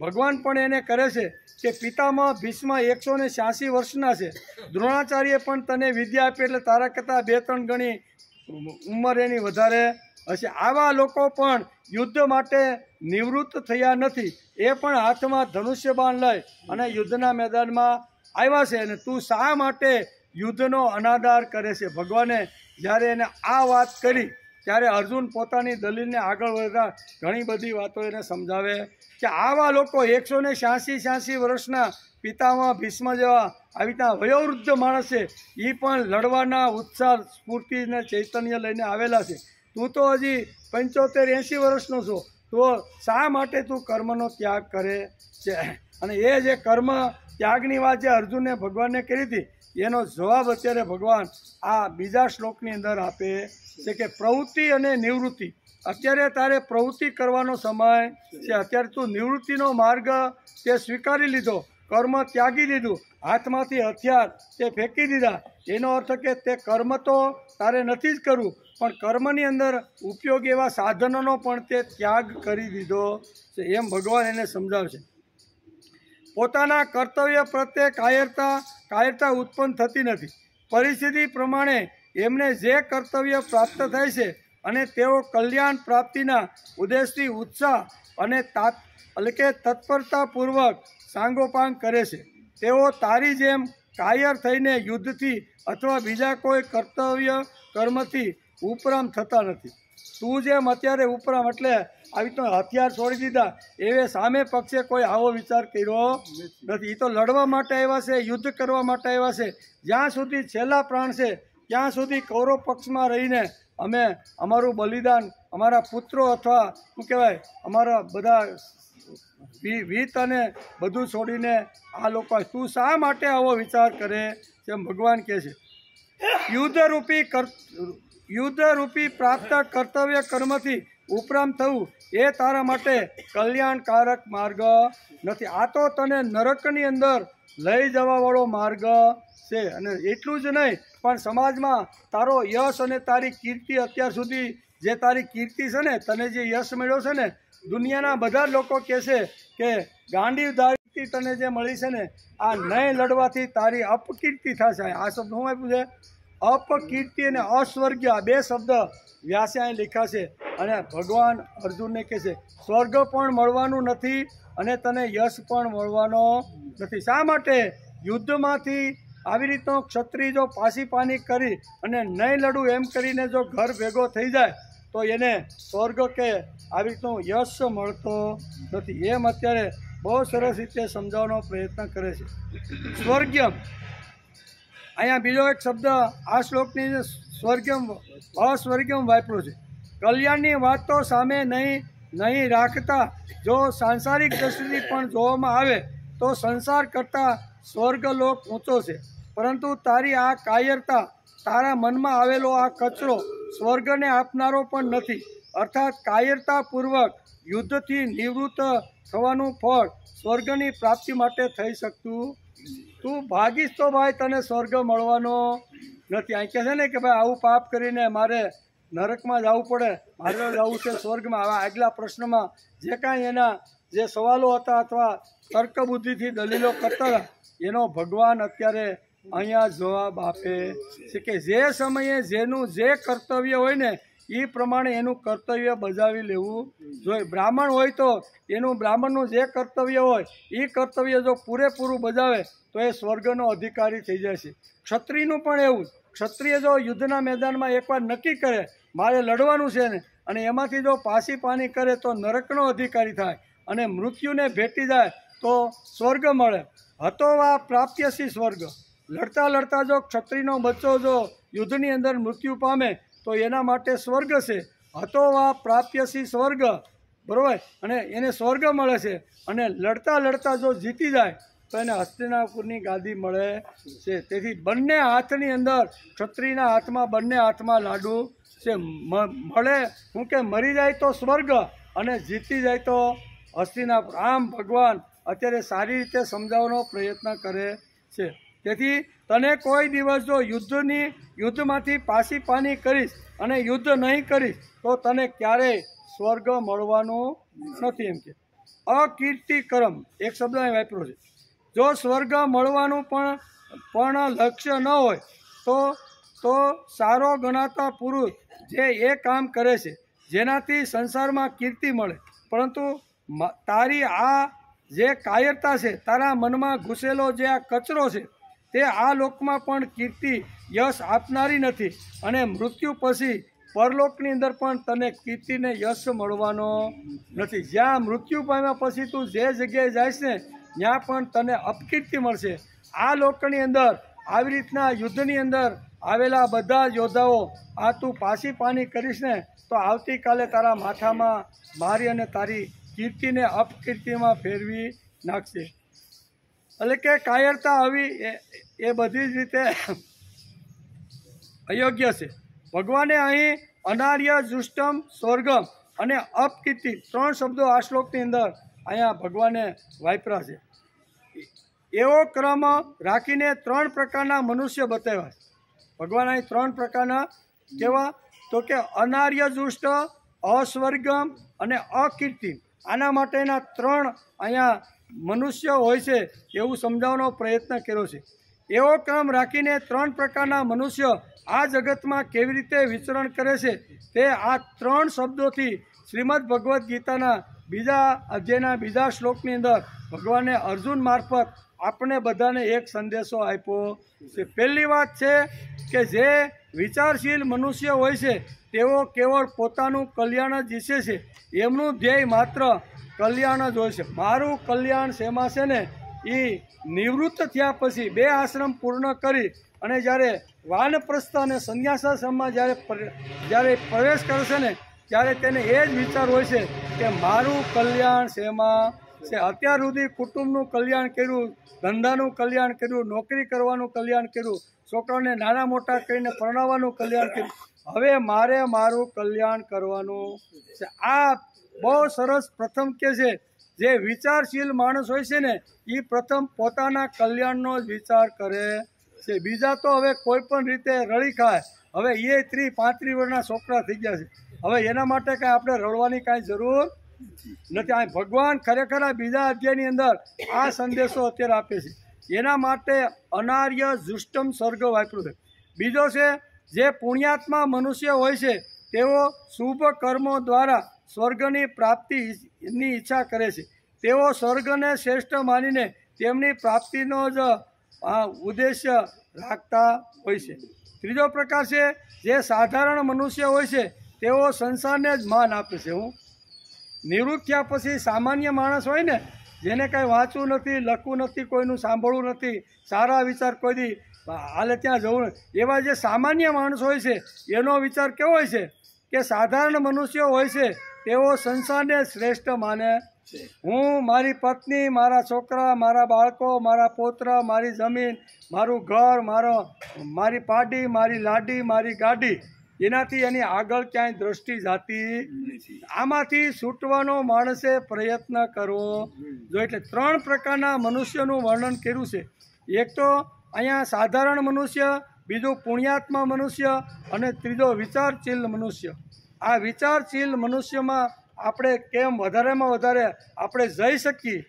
B: ભગવાન પણ એને કરે છે કે પિતામહ ભીષ્મ 186 વર્ષના છે, દ્રોણાચાર્ય પણ તને વિદ્યા આપી એટલે તારા કરતાં 2-3 ગણી ઉંમર એની વધારે હશે. આવા લોકો પણ યુદ્ધ માટે નિવૃત્ત થયા નથી, એ પણ હાથમાં ધનુષ્ય બાણ લઈ અને યુદ્ધના મેદાનમાં આવ્યા છે. અને તું શા માટે યુદ્ધનો અનાદર કરે છે? ભગવાને જ્યારે એને આ વાત કરી ત્યારે અર્જુન પોતાની દલીલને આગળ વધતા ઘણી બધી વાતો એને સમજાવે કે આવા લોકો 186 વર્ષના પિતામહ ભીષ્મ જેવા આવી રીતના વયોવૃદ્ધ માણસ છે, એ પણ લડવાના ઉત્સાહ, સ્ફૂર્તિને ચૈતન્ય લઈને આવેલા છે. તું તો હજી 75-80 વર્ષનો છો, તો શા માટે તું કર્મનો ત્યાગ કરે છે? અને એ જે કર્મ ત્યાગની વાત જે અર્જુને ભગવાનને કરી હતી, એનો જવાબ અત્યારે ભગવાન આ બીજા શ્લોકની અંદર આપે છે કે પ્રવૃત્તિ અને નિવૃત્તિ. અત્યારે તારે પ્રવૃત્તિ કરવાનો સમય છે, અત્યારે તું નિવૃત્તિનો માર્ગ તે સ્વીકારી લીધો, કર્મ ત્યાગી દીધું, હાથમાંથી હથિયાર તે ફેંકી દીધા. એનો અર્થ કે તે કર્મ તો તારે નથી જ કરવું, પણ કર્મની અંદર ઉપયોગ એવા સાધનોનો પણ તે ત્યાગ કરી દીધો છે, એમ ભગવાન એને સમજાવશે. પોતાના કર્તવ્ય પ્રત્યે કાયરતા ઉત્પન્ન થતી નથી. પરિસ્થિતિ પ્રમાણે એમને જે કર્તવ્ય પ્રાપ્ત થાય છે અને તેઓ કલ્યાણ પ્રાપ્તિના ઉદ્દેશથી ઉત્સાહ અને તત્પરતાપૂર્વક સાંગોપાંગ કરે છે. તેઓ તારી જેમ કાયર થઈને યુદ્ધથી અથવા બીજા કોઈ કર્તવ્ય કર્મથી ઉપરામ થતા નથી. તું જેમ અત્યારે ઉપરામ એટલે આવી રીતના હથિયાર છોડી દીધા, એવે સામે પક્ષે કોઈ આવો વિચાર કર્યો નથી. એ તો લડવા માટે આવ્યા છે, યુદ્ધ કરવા માટે આવ્યા છે. જ્યાં સુધી છેલ્લા પ્રાણ છે ત્યાં સુધી કૌરવ પક્ષમાં રહીને અમે અમારું બલિદાન, અમારા પુત્રો અથવા શું કહેવાય, અમારા બધા વીત અને બધું છોડીને આ લોકો. તું શા માટે આવો વિચાર કરે તેમ ભગવાન કહે છે. યુદ્ધરૂપી પ્રાપ્ત કર્તવ્ય કર્મથી ઉપરામ થવું એ તારા માટે કલ્યાણકારક માર્ગ નથી. આ તો તને નરકની અંદર લઈ જવાવાળો માર્ગ છે. અને એટલું જ નહીં, પણ સમાજમાં તારો યશ અને તારી કીર્તિ, અત્યાર સુધી જે તારી કીર્તિ છે ને, તને જે યશ મળ્યો છે ને, દુનિયાના બધા લોકો કહેશે કે ગાંડીવધારી તને જે મળી છે ને, આ નહીં લડવાથી તારી અપકીર્તિ થશે. આ શબ્દ શું આપ્યું છે? અપકીર્તિ અને અસ્વર્ગીય, આ બે શબ્દ વ્યાસે અહીં લખ્યા છે. અને ભગવાન અર્જુનને કહે છે સ્વર્ગ પણ મળવાનું નથી અને તને યશ પણ મળવાનો નથી. શા માટે? યુદ્ધમાંથી આવી રીતનો ક્ષત્રિય જો પાસીપાની કરી અને નહીં લડું એમ કરીને જો ઘર ભેગો થઈ જાય તો એને સ્વર્ગ કે આવી રીતનો યશ મળતો નથી. એમ અત્યારે બહુ સરસ રીતે સમજાવવાનો પ્રયત્ન કરે છે. સ્વર્ગમ, અહીંયા બીજો એક શબ્દ આ શ્લોકની સ્વર્ગમ, અસ્વર્ગમ વાપર્યો છે. કલ્યાણની વાત તો સામે નહીં રાખતા જો સાંસારિક દ્રષ્ટિથી પણ જોવામાં આવે તો સંસાર કરતાં સ્વર્ગલોક ઊંચો છે. પરંતુ તારી આ કાયરતા, તારા મનમાં આવેલો આ કચરો સ્વર્ગને આપનારો પણ નથી. અર્થાત કાયરતાપૂર્વક યુદ્ધથી નિવૃત્ત થવાનું ફળ સ્વર્ગની પ્રાપ્તિ માટે થઈ શકતું. તું ભાગીશ તો ભાઈ તને સ્વર્ગ મળવાનો નથી. અહીં કહે છે ને કે ભાઈ આવું પાપ કરીને મારે નરકમાં જવું પડે, મારે જવું છે સ્વર્ગમાં. આવા આગલા પ્રશ્નમાં જે કાંઈ એના જે સવાલો હતા અથવા તર્ક બુદ્ધિથી દલીલો કરતા હતા એનો ભગવાન અત્યારે અહીંયા જવાબ આપે છે કે જે સમયે જેનું જે કર્તવ્ય હોય ને એ પ્રમાણે એનું કર્તવ્ય બજાવી લેવું જોઈએ. બ્રાહ્મણ હોય તો એનું બ્રાહ્મણનું જે કર્તવ્ય હોય એ કર્તવ્ય જો પૂરેપૂરું બજાવે તો એ સ્વર્ગનો અધિકારી થઈ જાય છે. ક્ષત્રિયનું પણ એવું. ક્ષત્રિય જો યુદ્ધના મેદાનમાં એકવાર નક્કી કરે મારે લડવાનું છે ને અને એમાંથી જો પાછી પાની કરે તો નરકનો અધિકારી થાય અને મૃત્યુને ભેટી જાય તો સ્વર્ગ મળે. હતો વા પ્રાપ્યસી સ્વર્ગ. લડતા લડતા જો ક્ષત્રિયનો બચ્ચો જો યુદ્ધની અંદર મૃત્યુ પામે તો એના માટે સ્વર્ગ છે. હતો વા પ્રાપ્યસી સ્વર્ગ, બરાબર, અને એને સ્વર્ગ મળે છે. અને લડતા લડતા જો જીતી જાય તો એને હસ્તિનાપુરની ગાદી મળે છે. તેથી બંને હાથની અંદર ક્ષત્રિયના હાથમાં બંને હાથમાં લાડુ છે. મળે હું કે મરી જાય તો સ્વર્ગ અને જીતી જાય તો હસ્તિનાપુર. આમ ભગવાન અત્યારે સારી રીતે સમજાવવાનો પ્રયત્ન કરે છે. તેથી તને કોઈ દિવસ જો યુદ્ધમાંથી પાછી પાની કરીશ અને યુદ્ધ નહીં કરીશ તો તને ક્યારેય સ્વર્ગ મળવાનું નથી. એમ કે અકીર્તિકરમ એક શબ્દ અહીં વાપર્યો છે. જો સ્વર્ગ મળવાનું પણ લક્ષ્ય ન હોય તો સારો ગણાતા પુરુષ જે એ કામ કરે છે જેનાથી સંસારમાં કીર્તિ મળે, પરંતુ તારી આ જે કાયરતા છે, તારા મનમાં ઘૂસેલો જે આ કચરો છે તે આ લોકમાં પણ કીર્તિ યશ આપનારી નથી અને મૃત્યુ પછી પરલોકની અંદર પણ તને કીર્તિને યશ મળવાનો નથી. જ્યાં મૃત્યુ પામ્યા પછી તું જે જગ્યાએ જઈશ ને ત્યાં પણ તને અપકીર્તિ મળશે. આ લોકની અંદર આવી રીતના યુદ્ધની અંદર આવેલા બધા યોદ્ધાઓ આ તું પાછી પાની કરીશ ને તો આવતીકાલે તારા માથામાં મારી અને તારી કીર્તિને અપકીર્તિમાં ફેરવી નાખશે. એટલે કે કાયરતા આવી એ બધી જ રીતે અયોગ્ય છે. ભગવાને અહીં અનાર્ય દુષ્ટમ સ્વર્ગમ અને અપકીર્તિ 3 શબ્દો આ શ્લોકની અંદર અહીંયા ભગવાને વાપર્યા છે. એવો ક્રમ રાખીને 3 પ્રકારના મનુષ્ય બતાવ્યા. ભગવાન અહીં 3 પ્રકારના કેવા તો કે અનાર્ય દુષ્ટ, અસ્વર્ગમ અને અકીર્તિ. આના માટેના 3 અહીંયા મનુષ્ય હોય છે એવું સમજાવવાનો પ્રયત્ન કર્યો છે. એવો ક્રમ રાખીને 3 પ્રકારના મનુષ્ય આ જગતમાં કેવી રીતે વિચરણ કરે છે તે આ 3 શબ્દોથી શ્રીમદ ભગવદ્ ગીતાના 2 અધ્યાયના 2 શ્લોકની અંદર ભગવાને અર્જુન મારફત આપણે બધાને એક સંદેશો આપ્યો છે. પહેલી વાત છે કે જે વિચારશીલ મનુષ્ય હોય છે તેઓ કેવળ પોતાનું કલ્યાણ જ ઈચ્છે છે. એમનું ધ્યેય માત્ર કલ્યાણ જ હોય છે. મારું કલ્યાણ શેમાં છે ને એ નિવૃત્ત થયા પછી 2 આશ્રમ પૂર્ણ કરી અને જ્યારે વાનપ્રસ્થ અને સંન્યાસાશ્રમમાં જ્યારે પ્રવેશ કરશે ને ત્યારે તેને એ જ વિચાર હોય છે કે મારું કલ્યાણ શેમાં છે. અત્યાર સુધી કુટુંબનું કલ્યાણ કર્યું, ધંધાનું કલ્યાણ કર્યું, નોકરી કરવાનું કલ્યાણ કર્યું, છોકરાઓને નાના મોટા કરીને પરણાવવાનું કલ્યાણ કર્યું. હવે મારે મારું કલ્યાણ કરવાનું છે. આ બહુ સરસ પ્રથમ કે છે જે વિચારશીલ માણસ હોય છે ને એ પ્રથમ પોતાના કલ્યાણનો જ વિચાર કરે છે. બીજા તો હવે કોઈ પણ રીતે રળી ખાય. હવે એ 30-35 વર્ષના છોકરા થઈ ગયા છે. હવે એના માટે કાંઈ આપણે રડવાની કાંઈ જરૂર નથી. આ ભગવાન ખરેખર આ 2 અધ્યાયની અંદર આ સંદેશો અત્યારે આપે છે. એના માટે અનાર્ય દુષ્ટમ સ્વર્ગ વાપર્યું છે. બીજો છે જે પુણ્યાત્મા મનુષ્ય હોય છે તેઓ શુભ કર્મો દ્વારા સ્વર્ગની પ્રાપ્તિની ઈચ્છા કરે છે. તેઓ સ્વર્ગને શ્રેષ્ઠ માનીને તેમની પ્રાપ્તિનો જ ઉદ્દેશ્ય રાખતા હોય છે. ત્રીજો પ્રકાર છે જે સાધારણ મનુષ્ય હોય છે તેઓ સંસારને જ માન આપે છે. નિવૃત્ત થયા પછી સામાન્ય માણસ હોય ને જેને કાંઈ વાંચવું નથી, લખવું નથી, કોઈનું સાંભળવું નથી, સારા વિચાર કોઈ દી હાલે ત્યાં જવું નથી, એવા જે સામાન્ય માણસ હોય છે એનો વિચાર કેવો હોય છે કે સાધારણ મનુષ્યો હોય છે તેઓ સંસારને શ્રેષ્ઠ માને. હું મારી પત્ની, મારા છોકરા, મારા બાળકો, મારા પોતરા, મારી જમીન, મારું ઘર, મારી પાડી, મારી લાડી, મારી ગાડી એનાથી એની આગળ ક્યાંય દ્રષ્ટિ જાતી આમાંથી છૂટવાનો માણસે પ્રયત્ન કરવો જો. એટલે 3 પ્રકારના મનુષ્યનું વર્ણન કર્યું છે. એક તો અહીંયા સાધારણ મનુષ્ય, બીજું પુણ્યાત્મા મનુષ્ય અને ત્રીજો વિચારશીલ મનુષ્ય. આ વિચારશીલ મનુષ્યમાં આપણે કેમ વધારેમાં વધારે આપણે જઈ શકીએ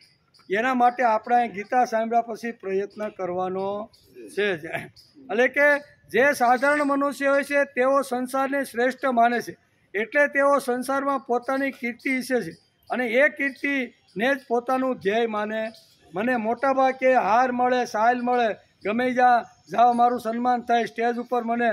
B: એના માટે આપણે ગીતા સાંભળ્યા પછી પ્રયત્ન કરવાનો છે. એટલે કે જે સાધારણ મનુષ્ય હોય છે તેઓ સંસારને શ્રેષ્ઠ માને છે, એટલે તેઓ સંસારમાં પોતાની કીર્તિ ઈચ્છે છે અને એ કીર્તિને જ પોતાનું ધ્યેય માને. મને મોટા ભાગે હાર મળે, સાયલ મળે, ગમે જાઓ મારું સન્માન થાય, સ્ટેજ ઉપર મને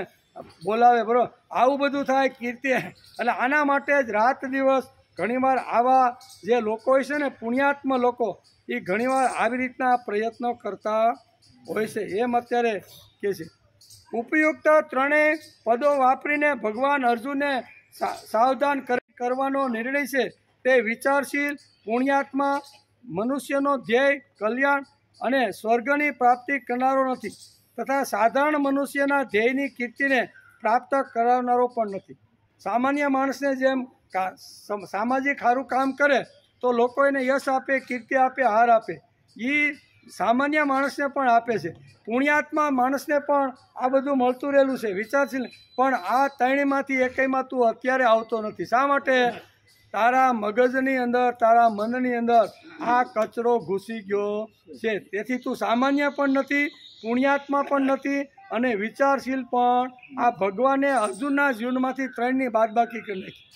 B: બોલાવે, બરાબર, આવું બધું થાય કીર્તિ. એટલે આના માટે જ રાત દિવસ ઘણીવાર આવા જે લોકો હોય છે ને, પુણ્યાત્મ લોકો, એ ઘણીવાર આવી રીતના પ્રયત્નો કરતા હોય છે. એમ અત્યારે કહે છે. ઉપયુક્ત 3 પદો વાપરીને ભગવાન અર્જુનને સાવધાન કરવાનો નિર્ણય છે. તે વિચારશીલ પુણ્યાત્મા મનુષ્યનો ધ્યેય કલ્યાણ અને સ્વર્ગની પ્રાપ્તિ કરનારો નથી, તથા સાધારણ મનુષ્યના ધ્યેયની કીર્તિને પ્રાપ્ત કરાવનારો પણ નથી. સામાન્ય માણસને જેમ સામાજિક સારું કામ કરે તો લોકો એને યશ આપે, કીર્તિ આપે, હાર આપે, એ સામાન્ય માણસને પણ આપે છે. પુણ્યાત્મા માણસને પણ આ બધું મળતું રહેલું છે, વિચારશીલ. પણ આ 3માંથી એકમાં તું અત્યારે આવતો નથી. શા માટે? તારા મગજની અંદર, તારા મનની અંદર આ કચરો ઘૂસી ગયો છે. તેથી તું સામાન્ય પણ નથી, પુણ્યાત્મા પણ નથી અને વિચારશીલ પણ. આ ભગવાને અર્જુનના જીવનમાંથી 3ની બાદબાકી કરી નાખી.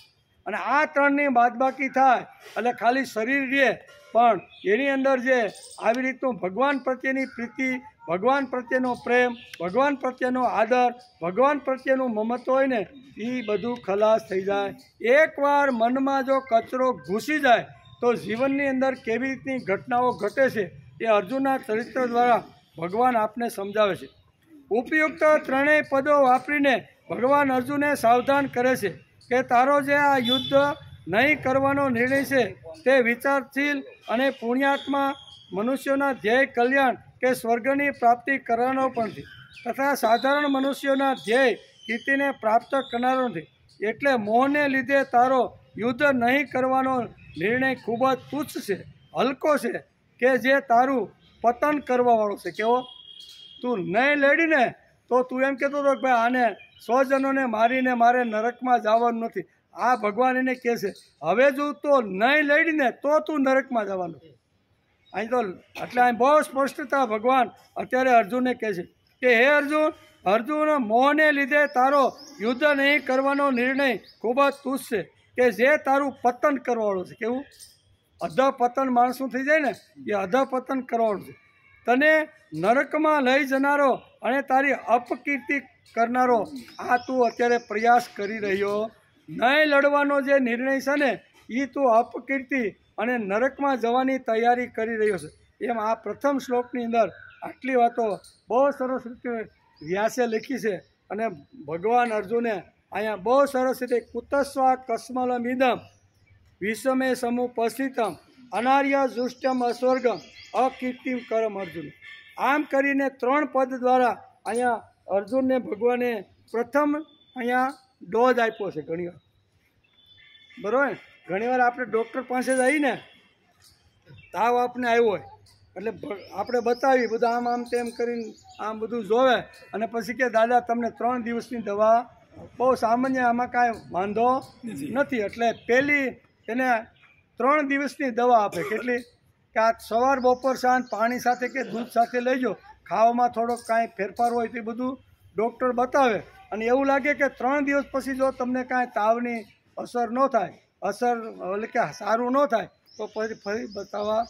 B: અને આ 3ની બાદબાકી થાય એટલે ખાલી શરીર રહે, પણ એની અંદર જે આવી રીતનું ભગવાન પ્રત્યેની પ્રીતિ, ભગવાન પ્રત્યેનો પ્રેમ, ભગવાન પ્રત્યેનો આદર, ભગવાન પ્રત્યેનું મમત્વ હોય ને, એ બધું ખલાસ થઈ જાય. એકવાર મનમાં જો કચરો ઘૂસી જાય તો જીવનની અંદર કેવી રીતની ઘટનાઓ ઘટે છે એ અર્જુનના ચરિત્ર દ્વારા ભગવાન આપને સમજાવે છે. ઉપયુક્ત 3 પદો વાપરીને ભગવાન અર્જુનને સાવધાન કરે છે કે તારો જે આ યુદ્ધ નહીં કરવાનો નિર્ણય છે તે વિચારશીલ અને પુણ્યાત્મા મનુષ્યોના ધ્યેય કલ્યાણ કે સ્વર્ગની પ્રાપ્તિ કરવાનો પણ નથી, તથા સાધારણ મનુષ્યોના ધ્યેય કીર્તિને પ્રાપ્ત કરનારો નથી. એટલે મોહને લીધે તારો યુદ્ધ નહીં કરવાનો નિર્ણય ખૂબ જ તુચ્છ છે, હલકો છે, કે જે તારું પતન કરવાવાળો છે. કેવો? તું નહીં લડીને તો તું એમ કહેતો હતો કે ભાઈ આને 100 જણોને મારીને મારે નરકમાં જવાનું નથી. આ ભગવાન એને કહે છે હવે જો તો નહીં લડીને તો તું નરકમાં જવાનું. અહીં તો એટલે અહીં બહુ સ્પષ્ટતા ભગવાન અત્યારે અર્જુનને કહે છે કે હે અર્જુન, મોહને લીધે તારો યુદ્ધ નહીં કરવાનો નિર્ણય ખૂબ જ તુચ્છ છે, કે જે તારું પતન કરવાવાળું છે. કેવું? અધઃપતન માણસનું થઈ જાય ને, એ અધઃપતન કરવાનું છે. તને નરકમાં લઈ જનારો અને તારી અપકીર્તિ કરનારો આ તું અત્યારે પ્રયાસ કરી રહ્યો. નહીં લડવાનો જે નિર્ણય છે ને, એ તું અપકીર્તિ અને નરકમાં જવાની તૈયારી કરી રહ્યો છે. એમ આ પ્રથમ શ્લોકની અંદર આટલી વાતો બહુ સરસ રીતે વ્યાસે લખી છે. અને ભગવાન અર્જુને અહીંયા બહુ સરસ રીતે કુતસ્વા કસ્મલમિદમ વિષમે સમુપસ્થિતમ અનાર્ય જુષ્ટમ અસ્વર્ગમ અકીર્તિમ કરમ અર્જુન. આમ કરીને 3 પદ દ્વારા અહીંયા અર્જુનને ભગવાને પ્રથમ અહીંયા ડોઝ આપ્યો છે. ઘણીવાર બરાબર, ઘણીવાર આપણે ડૉક્ટર પાસે જઈને તાવ આપને આવ્યો હોય એટલે આપણે બતાવી બધું આમ આમ તેમ કરીને આમ બધું જોવે અને પછી કે દાદા તમને 3 દિવસની દવા બહુ સામાન્ય, આમાં કાંઈ વાંધો નથી. એટલે પહેલી એને 3 દિવસની દવા આપે. કેટલી? કે આ સવાર બપોર સાંજ પાણી સાથે કે દૂધ સાથે લઈજો, ખાવામાં થોડોક કાંઈ ફેરફાર હોય તો એ બધું ડૉક્ટર બતાવે. અને એવું લાગે કે 3 દિવસ પછી જો તમને કાંઈ તાવની અસર ન થાય, એટલે કે સારું ન થાય તો પછી ફરી બતાવવા.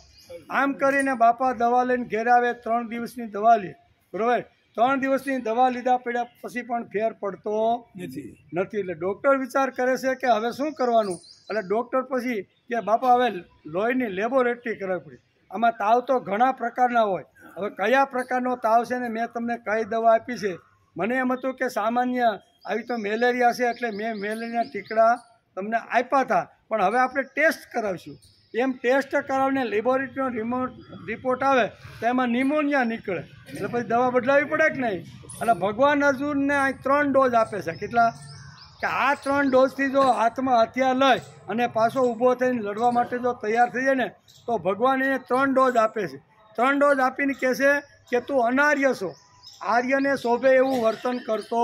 B: આમ કરીને બાપા દવા લઈને ઘેર આવે, 3 દિવસની દવા લે, બરાબર. 3 દિવસની દવા લીધા પડ્યા પછી પણ ફેર પડતો નથી. એટલે ડૉક્ટર વિચાર કરે છે કે હવે શું કરવાનું. એટલે ડૉક્ટર પછી કે બાપા હવે લોહીની લેબોરેટરી કરવી પડે. આમાં તાવ તો ઘણા પ્રકારના હોય. હવે કયા પ્રકારનો તાવ છે ને મેં તમને કઈ દવા આપી છે. મને એમ હતું કે સામાન્ય આવી તો મેલેરિયા છે એટલે મેં મેલેરિયાના ટીકડા તમને આપ્યા હતા, પણ હવે આપણે ટેસ્ટ કરાવીશું. એમ ટેસ્ટ કરાવીને લેબોરેટરીનો રિપોર્ટ આવે તો એમાં નિમોનિયા નીકળે, એટલે પછી દવા બદલાવી પડે કે નહીં. એટલે ભગવાન અર્જુનને અહીં 3 ડોઝ આપે છે. કેટલા? કે આ 3 ડોઝથી જો હાથમાં હથિયાર લઈ અને પાછો ઊભો થઈને લડવા માટે જો તૈયાર થઈ જાય ને તો ભગવાન એને 3 ડોઝ આપે છે. 3 ડોઝ આપીને કહે છે કે તું અનાર્ય છો, આર્યને શોભે એવું વર્તન કરતો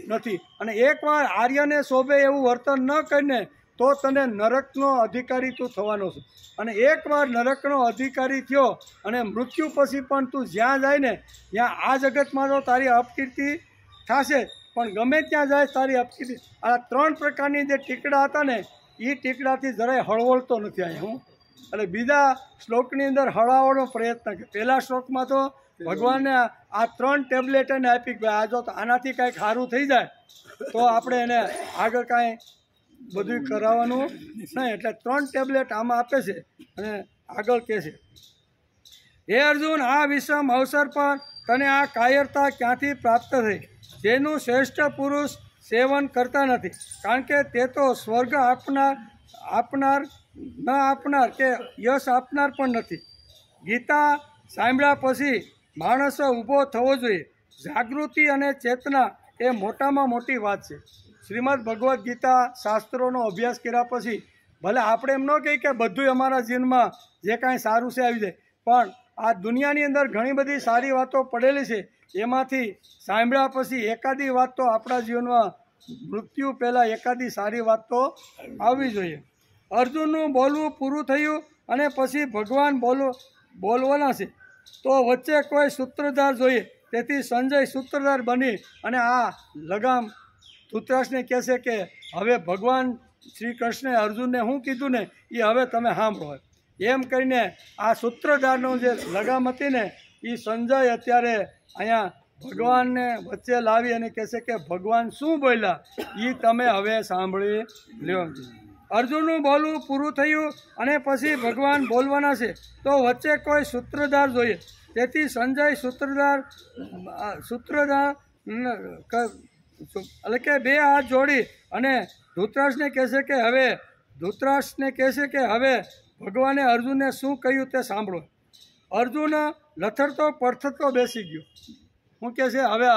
B: નથી, અને એકવાર આર્યને શોભે એવું વર્તન ન કરીને તો તને નરકનો અધિકારી તું થવાનો છે. અને એકવાર નરકનો અધિકારી થયો અને મૃત્યુ પછી પણ તું જ્યાં જાય ને ત્યાં આ જગતમાં તો તારી અપકીર્તિ થશે, પણ ગમે ત્યાં જાય તારી અપકીર્તિ. આ 3 પ્રકારની જે ટીકડા હતા ને એ ટીકડાથી જરાય હળવળતો નથી અહીંયા હું. એટલે બીજા શ્લોકની અંદર હળાવવાનો પ્રયત્ન કે પહેલા શ્લોકમાં તો ભગવાને આ 3 ટેબ્લેટ એને આપી કે આ જો આનાથી કાંઈક સારું થઈ જાય તો આપણે એને આગળ કાંઈ બધું કરાવવાનું નહીં. એટલે 3 ટેબ્લેટ આમાં આપે છે અને આગળ કહે છે, હે અર્જુન, આ વિષમ અવસર પર તને આ કાયરતા ક્યાંથી પ્રાપ્ત થઈ, જેનું શ્રેષ્ઠ પુરુષ સેવન કરતા નથી, કારણ કે તે તો સ્વર્ગ આપનાર ન આપનાર કે યશ આપનાર પણ નથી. ગીતા સાંભળ્યા પછી માણસો ઊભો થવો જોઈએ. જાગૃતિ અને ચેતના એ મોટામાં મોટી વાત છે. શ્રીમદ ભગવદ્ ગીતા શાસ્ત્રોનો અભ્યાસ કર્યા પછી ભલે આપણે એમ ન કહીએ કે બધું અમારા જીવનમાં જે કાંઈ સારું છે આવી જાય, પણ આ દુનિયાની અંદર ઘણી બધી સારી વાતો પડેલી છે, એમાંથી સાંભળ્યા પછી એકાદી વાત તો આપણા જીવનમાં મૃત્યુ પહેલાં એકાદી સારી વાત તો આવવી જોઈએ. અર્જુનનું બોલવું પૂરું થયું અને પછી ભગવાન બોલવાના છે, તો વચ્ચે કોઈ સૂત્રધાર જોઈએ. તેથી સંજય સૂત્રધાર બની અને આ લગામ ધૃતરાષ્ટ્રને કહેશે કે હવે ભગવાન શ્રી કૃષ્ણે અર્જુનને શું કીધું ને એ હવે તમે સાંભળો. એમ કરીને આ સૂત્રધારનો જે લગામ હતી ને એ સંજય અત્યારે અહીંયા ભગવાનને વચ્ચે લાવી અને કહેશે કે ભગવાન શું બોલ્યા એ તમે હવે સાંભળી લ્યો. અર્જુનનું બોલવું પૂરું થયું અને પછી ભગવાન બોલવાના છે, તો વચ્ચે કોઈ સૂત્રધાર જોઈએ. તેથી સંજય સૂત્રધાર એટલે કે 2 હાથ જોડી અને ધૃતરાષ્ટ્રને કહેશે કે હવે ભગવાને અર્જુનને શું કહ્યું તે સાંભળો. અર્જુન લથડતો પડથડતો બેસી ગયો. શું કહે છે હવે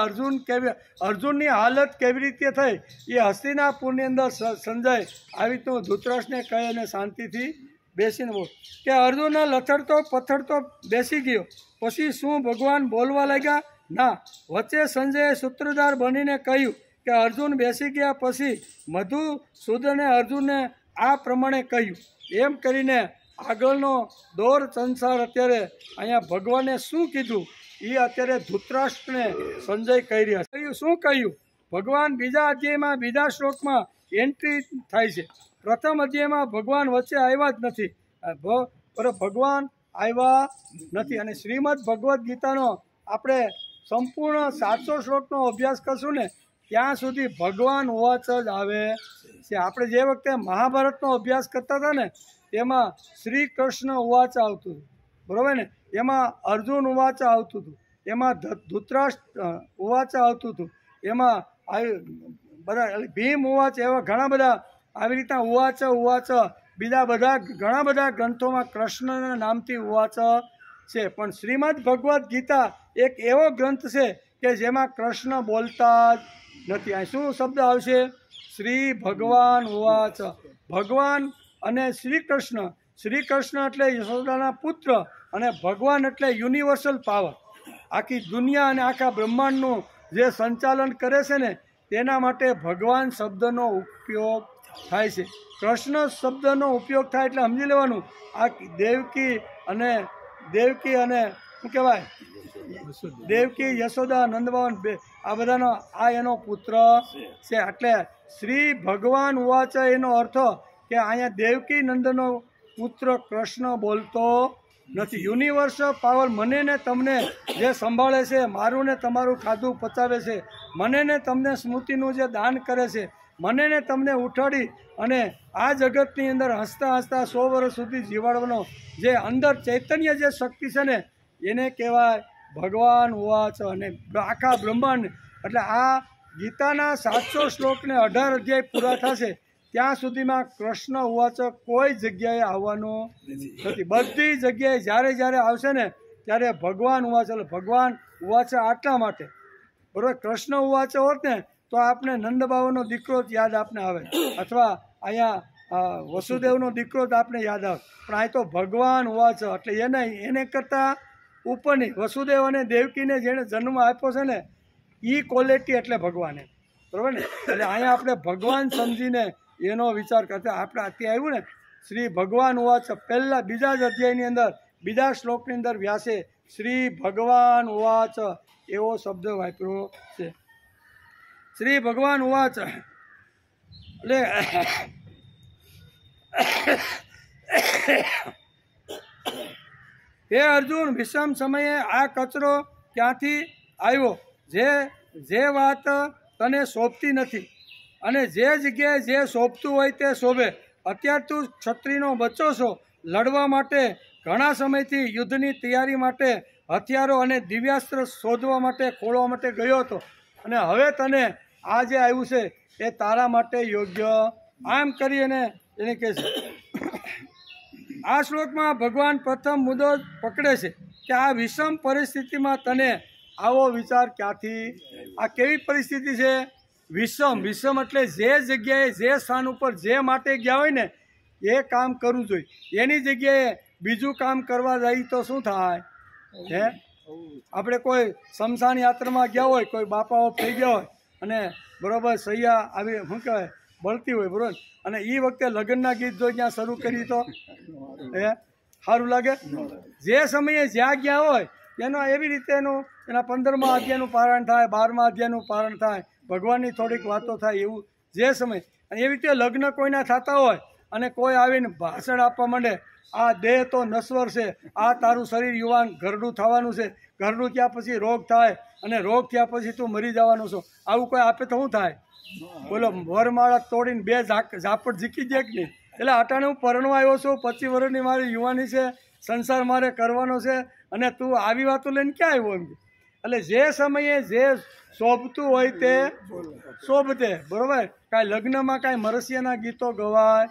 B: અર્જુનની હાલત કેવી રીતે થઈ એ હસ્તિનાપુરની અંદર સંજય આવી તો ધૃતરાષ્ટ્રને કહે અને શાંતિથી બેસીને બોલ કે અર્જુન લથડતો પથડતો બેસી ગયો. પછી શું ભગવાન બોલવા લાગ્યા? ના. વચ્ચે સંજયે સૂત્રધાર બનીને કહ્યું કે અર્જુન બેસી ગયા પછી મધુસૂદને અર્જુનને આ પ્રમાણે કહ્યું. એમ કરીને આગળનો દોર સંસાર અત્યારે અહીંયા ભગવાને શું કીધું એ અત્યારે ધૃતરાષ્ટ્રને સંજય કહી રહ્યા છે. શું કહ્યું? ભગવાન બીજા અધ્યાયમાં બીજા શ્લોકમાં એન્ટ્રી થાય છે. પ્રથમ અધ્યાયમાં ભગવાન વચ્ચે આવ્યા જ નથી, ભગવાન આવ્યા નથી. અને શ્રીમદ ભગવદ્ ગીતાનો આપણે સંપૂર્ણ 700 શ્લોકનો અભ્યાસ કરશું ને ત્યાં સુધી ભગવાન ઉવાચ જ આવે છે. આપણે જે વખતે મહાભારતનો અભ્યાસ કરતા હતા ને તેમાં શ્રી કૃષ્ણ ઉવાચ આવતું હતું, બરાબર ને? એમાં અર્જુન ઉવાચ આવતું હતું, એમાં ધૃતરાષ્ટ્ર ઉવાચ આવતું હતું, એમાં બધા ભીમ ઉવાચ, એવા ઘણા બધા આવી રીતના ઉવાચ બીજા બધા ઘણા બધા ગ્રંથોમાં કૃષ્ણના નામથી ઉવાચ છે. પણ શ્રીમદ ભગવદ્ ગીતા એક એવો ગ્રંથ છે કે જેમાં કૃષ્ણ બોલતા જ નથી. અહીં શું શબ્દ આવશે? શ્રી ભગવાન ઉવાચ. ભગવાન અને શ્રી કૃષ્ણ એટલે યશોદાના પુત્ર અને ભગવાન એટલે યુનિવર્સલ પાવર. આખી દુનિયા અને આખા બ્રહ્માંડનું જે સંચાલન કરે છે ને તેના માટે ભગવાન શબ્દનો ઉપયોગ થાય છે. કૃષ્ણ શબ્દનો ઉપયોગ થાય એટલે સમજી લેવાનું આ દેવકી અને શું કહેવાય, દેવકી યશોદા નંદવાન આ બધાનો આ એનો પુત્ર છે. એટલે શ્રી ભગવાન ઉવાચ એનો અર્થ કે અહીંયા દેવકી નંદનો પુત્ર કૃષ્ણ બોલતો નથી. યુનિવર્સલ પાવર મને ને તમને જે સંભાળે છે, મારું ને તમારું ખાધું પચાવે છે, મને ને તમને સ્મૃતિનું જે દાન કરે છે, મને ને તમને ઉઠાડી અને આ જગતની અંદર હસતા 100 વર્ષ સુધી જીવાડવાનો જે અંદર ચૈતન્ય જે શક્તિ છે ને એને કહેવાય ભગવાન ઉવાચ. અને આખા બ્રહ્માંડ એટલે આ ગીતાના 700 શ્લોકને 18 અધ્યાય પૂરા થશે ત્યાં સુધીમાં કૃષ્ણ ઉવાચ કોઈ જગ્યાએ આવવાનું નથી. બધી જગ્યાએ જ્યારે આવશે ને ત્યારે ભગવાન ઉવાચ. એટલે ભગવાન ઉવાચ આટલા માટે, બરાબર? કૃષ્ણ ઉવાચ હોત ને તો આપણે નંદબાવાનો દીકરો જ યાદ આપને આવે, અથવા અહીંયા વસુદેવનો દીકરો જ આપને યાદ આવે. પણ આ તો ભગવાન વાચ એટલે એને કરતાં ઉપરની વસુદેવ અને દેવકીને જેણે જન્મ આપ્યો છે ને એ ક્વોલિટી એટલે ભગવાન, બરાબર ને. એટલે અહીંયા આપણે ભગવાન સમજીને એનો વિચાર કરતા આપણે અત્યારે આવ્યું ને શ્રી ભગવાન વાચ પહેલાં બીજા જ અધ્યાયની અંદર બીજા શ્લોકની અંદર વ્યાસે શ્રી ભગવાન વાચ એવો શબ્દ વાપર્યો છે. શ્રી ભગવાન વાચ એટલે હે અર્જુન, વિષમ સમયે આ કચરો ક્યાંથી આવ્યો? જે વાત તને શોભતી નથી અને જે જગ્યાએ જે શોભતું હોય તે શોભે. અત્યાર તું ક્ષત્રિયનો બચ્ચો છો, લડવા માટે ઘણા સમયથી યુદ્ધની તૈયારી માટે હથિયારો અને દિવ્યાસ્ત્ર શોધવા માટે ખોળવા માટે ગયો હતો, અને હવે તને આ જે આવ્યું છે એ તારા માટે યોગ્ય. આમ કરી એને કહે છે. આ શ્લોકમાં ભગવાન પ્રથમ મુદ્દો પકડે છે કે આ વિષમ પરિસ્થિતિમાં તને આવો વિચાર ક્યાંથી? આ કેવી પરિસ્થિતિ છે? વિષમ એટલે જે જગ્યાએ જે સ્થાન ઉપર જે માટે ગયા હોય ને એ કામ કરવું જોઈએ. એની જગ્યાએ બીજું કામ કરવા જઈએ તો શું થાય? હે, આપણે કોઈ શમશાન યાત્રામાં ગયા હોય, કોઈ બાપાઓ થઈ ગયા હોય અને બરાબર સૈયા આવી શું કહેવાય બળતી હોય, બરાબર, અને એ વખતે લગ્નના ગીત જો ત્યાં શરૂ કરી તો એ સારું લાગે? જે સમયે જ્યાં ગયા હોય એનો એવી રીતે એના 15મા અધ્યાયનું પારણ થાય, 12મા અધ્યાયનું પારણ થાય, ભગવાનની થોડીક વાતો થાય, એવું જે સમય. અને એવી રીતે લગ્ન કોઈના થતા હોય અને કોઈ આવીને ભાષણ આપવા માંડે, આ દેહ તો નશ્વર છે, આ તારું શરીર યુવાન ઘરડું થવાનું છે, ઘરડું થયા પછી રોગ થાય અને રોગ થયા પછી તું મરી જવાનું છો, આવું કોઈ આપે તો શું થાય? બોલો, વરમાળા તોડીને 2 ઝાપટ ઝીકી દે કે નહીં? એટલે અટાણે હું પરણવા આવ્યો છું, 25 વર્ષની મારી યુવાની છે, સંસાર મારે કરવાનો છે, અને તું આવી વાતો લઈને ક્યાં આવ્યો? એમ. એટલે જે સમયે જે શોભતું હોય તે શોભતે, બરાબર. કાંઈ લગ્નમાં કાંઈ મરસિયાના ગીતો ગવાય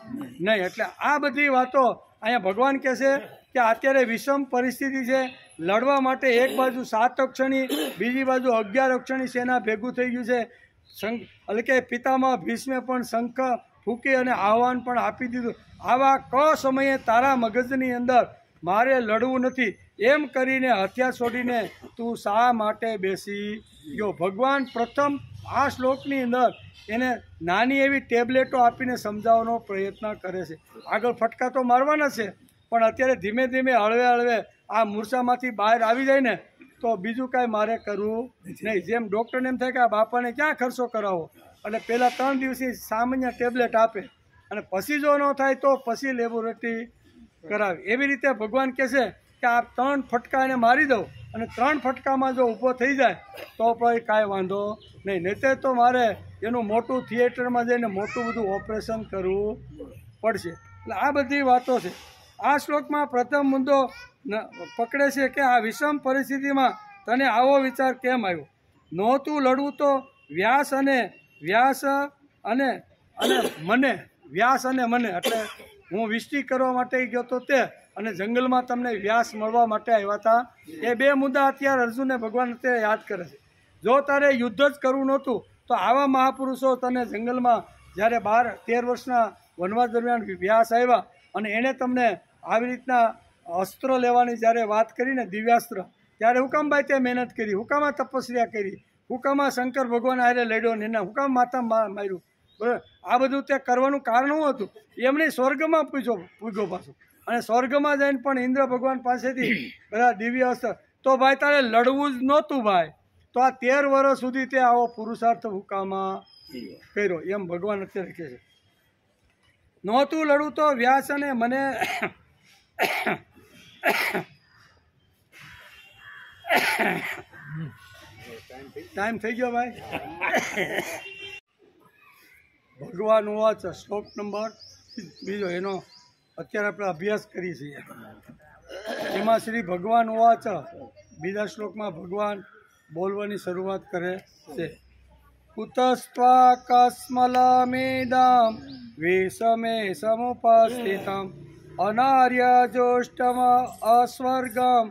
B: નહીં. એટલે આ બધી વાતો અહીંયા ભગવાન કહે છે કે અત્યારે વિષમ પરિસ્થિતિ છે, લડવા માટે એક બાજુ 7 અક્ષરની, બીજી બાજુ 11 અક્ષરની સેના ભેગું થઈ ગયું છે. એટલે કે પિતામહ ભીષ્મે પણ શંખ ફૂંકી અને આહ્વાન પણ આપી દીધું. આવા સમયે તારા મગજની અંદર મારે લડવું નથી એમ કરીને હથિયાર છોડીને તું શા માટે બેસી ગયો? ભગવાન પ્રથમ આ શ્લોકની અંદર એને નાની એવી ટેબ્લેટો આપીને સમજાવવાનો પ્રયત્ન કરે છે. આગળ ફટકા તો મારવાના છે, પણ અત્યારે ધીમે ધીમે હળવે હળવે આ મૂર્છામાંથી બહાર આવી જાય ને તો બીજું કાંઈ મારે કરવું નહીં. જેમ ડૉક્ટરને એમ થાય કે આ બાપાને ક્યાં ખર્ચો કરાવો, એટલે પહેલાં 3 દિવસની સામાન્ય ટેબ્લેટ આપે અને પછી જો ન થાય તો પછી લેબોરેટરી કરાવે. એવી રીતે ભગવાન કહે છે કે આ 3 ફટકા એને મારી દઉં અને 3 ફટકામાં જો ઊભો થઈ જાય તો પછી કાંઈ વાંધો નહીં. નહીંતર તો મારે એનું મોટું થિયેટરમાં જઈને મોટું બધું ઓપરેશન કરવું પડશે. એટલે આ બધી વાતો છે. આ શ્લોકમાં પ્રથમ મુદ્દો પકડે છે કે આ વિષમ પરિસ્થિતિમાં તને આવો વિચાર કેમ આવ્યો? નહોતું લડવું તો વ્યાસ અને મને એટલે હું વિષ્ટિ કરવા માટે ગયો તો તે, અને જંગલમાં તમને વ્યાસ મળવા માટે આવ્યા હતા. એ 2 મુદ્દા અત્યારે અર્જુનને ભગવાન અત્યારે યાદ કરે છે. જો તારે યુદ્ધ જ કરવું નહોતું તો આવા મહાપુરુષો તને જંગલમાં જ્યારે 13 વર્ષના વનવાસ દરમિયાન વ્યાસ આવ્યા અને એણે તમને આવી રીતના અસ્ત્રો લેવાની જ્યારે વાત કરીને દિવ્યાસ્ત્ર, ત્યારે હુકામ ભાઈ તે મહેનત કરી, હુકામાં તપસ્યા કરી, હુકામાં શંકર ભગવાન હારે લડ્યો ને એના હુકામ માથા માર્યું, બરાબર. આ બધું તે કરવાનું કારણ શું હતું? એમણે સ્વર્ગમાં પૂગ્યો પાછો, અને સ્વર્ગમાં જઈને પણ ઇન્દ્ર ભગવાન પાસેથી બધા દિવ્ય અસ્ત્ર. તો ભાઈ તારે લડવું જ નહોતું ભાઈ, તો આ 13 વર્ષ સુધી તે આવો પુરુષાર્થ હુકામાં કર્યો, એમ ભગવાન અત્યારે કહે છે. નહોતું લડવું તો વ્યાસ અને મને ટાઈમ થઈ ગયો ભાઈ. ભગવાન વાચ શ્લોક નંબર 2 એનો અત્યારે આપણે અભ્યાસ કરીએ છીએ. એમાં શ્રી ભગવાન વાચ બીજા શ્લોકમાં ભગવાન બોલવાની શરૂઆત કરે છે. કુતસ્ત્વા કસ્મલમેદમ વિષમે સમુપસ્થિતમ અનાર્ય જોષ્ટમ અસ્વર્ગમ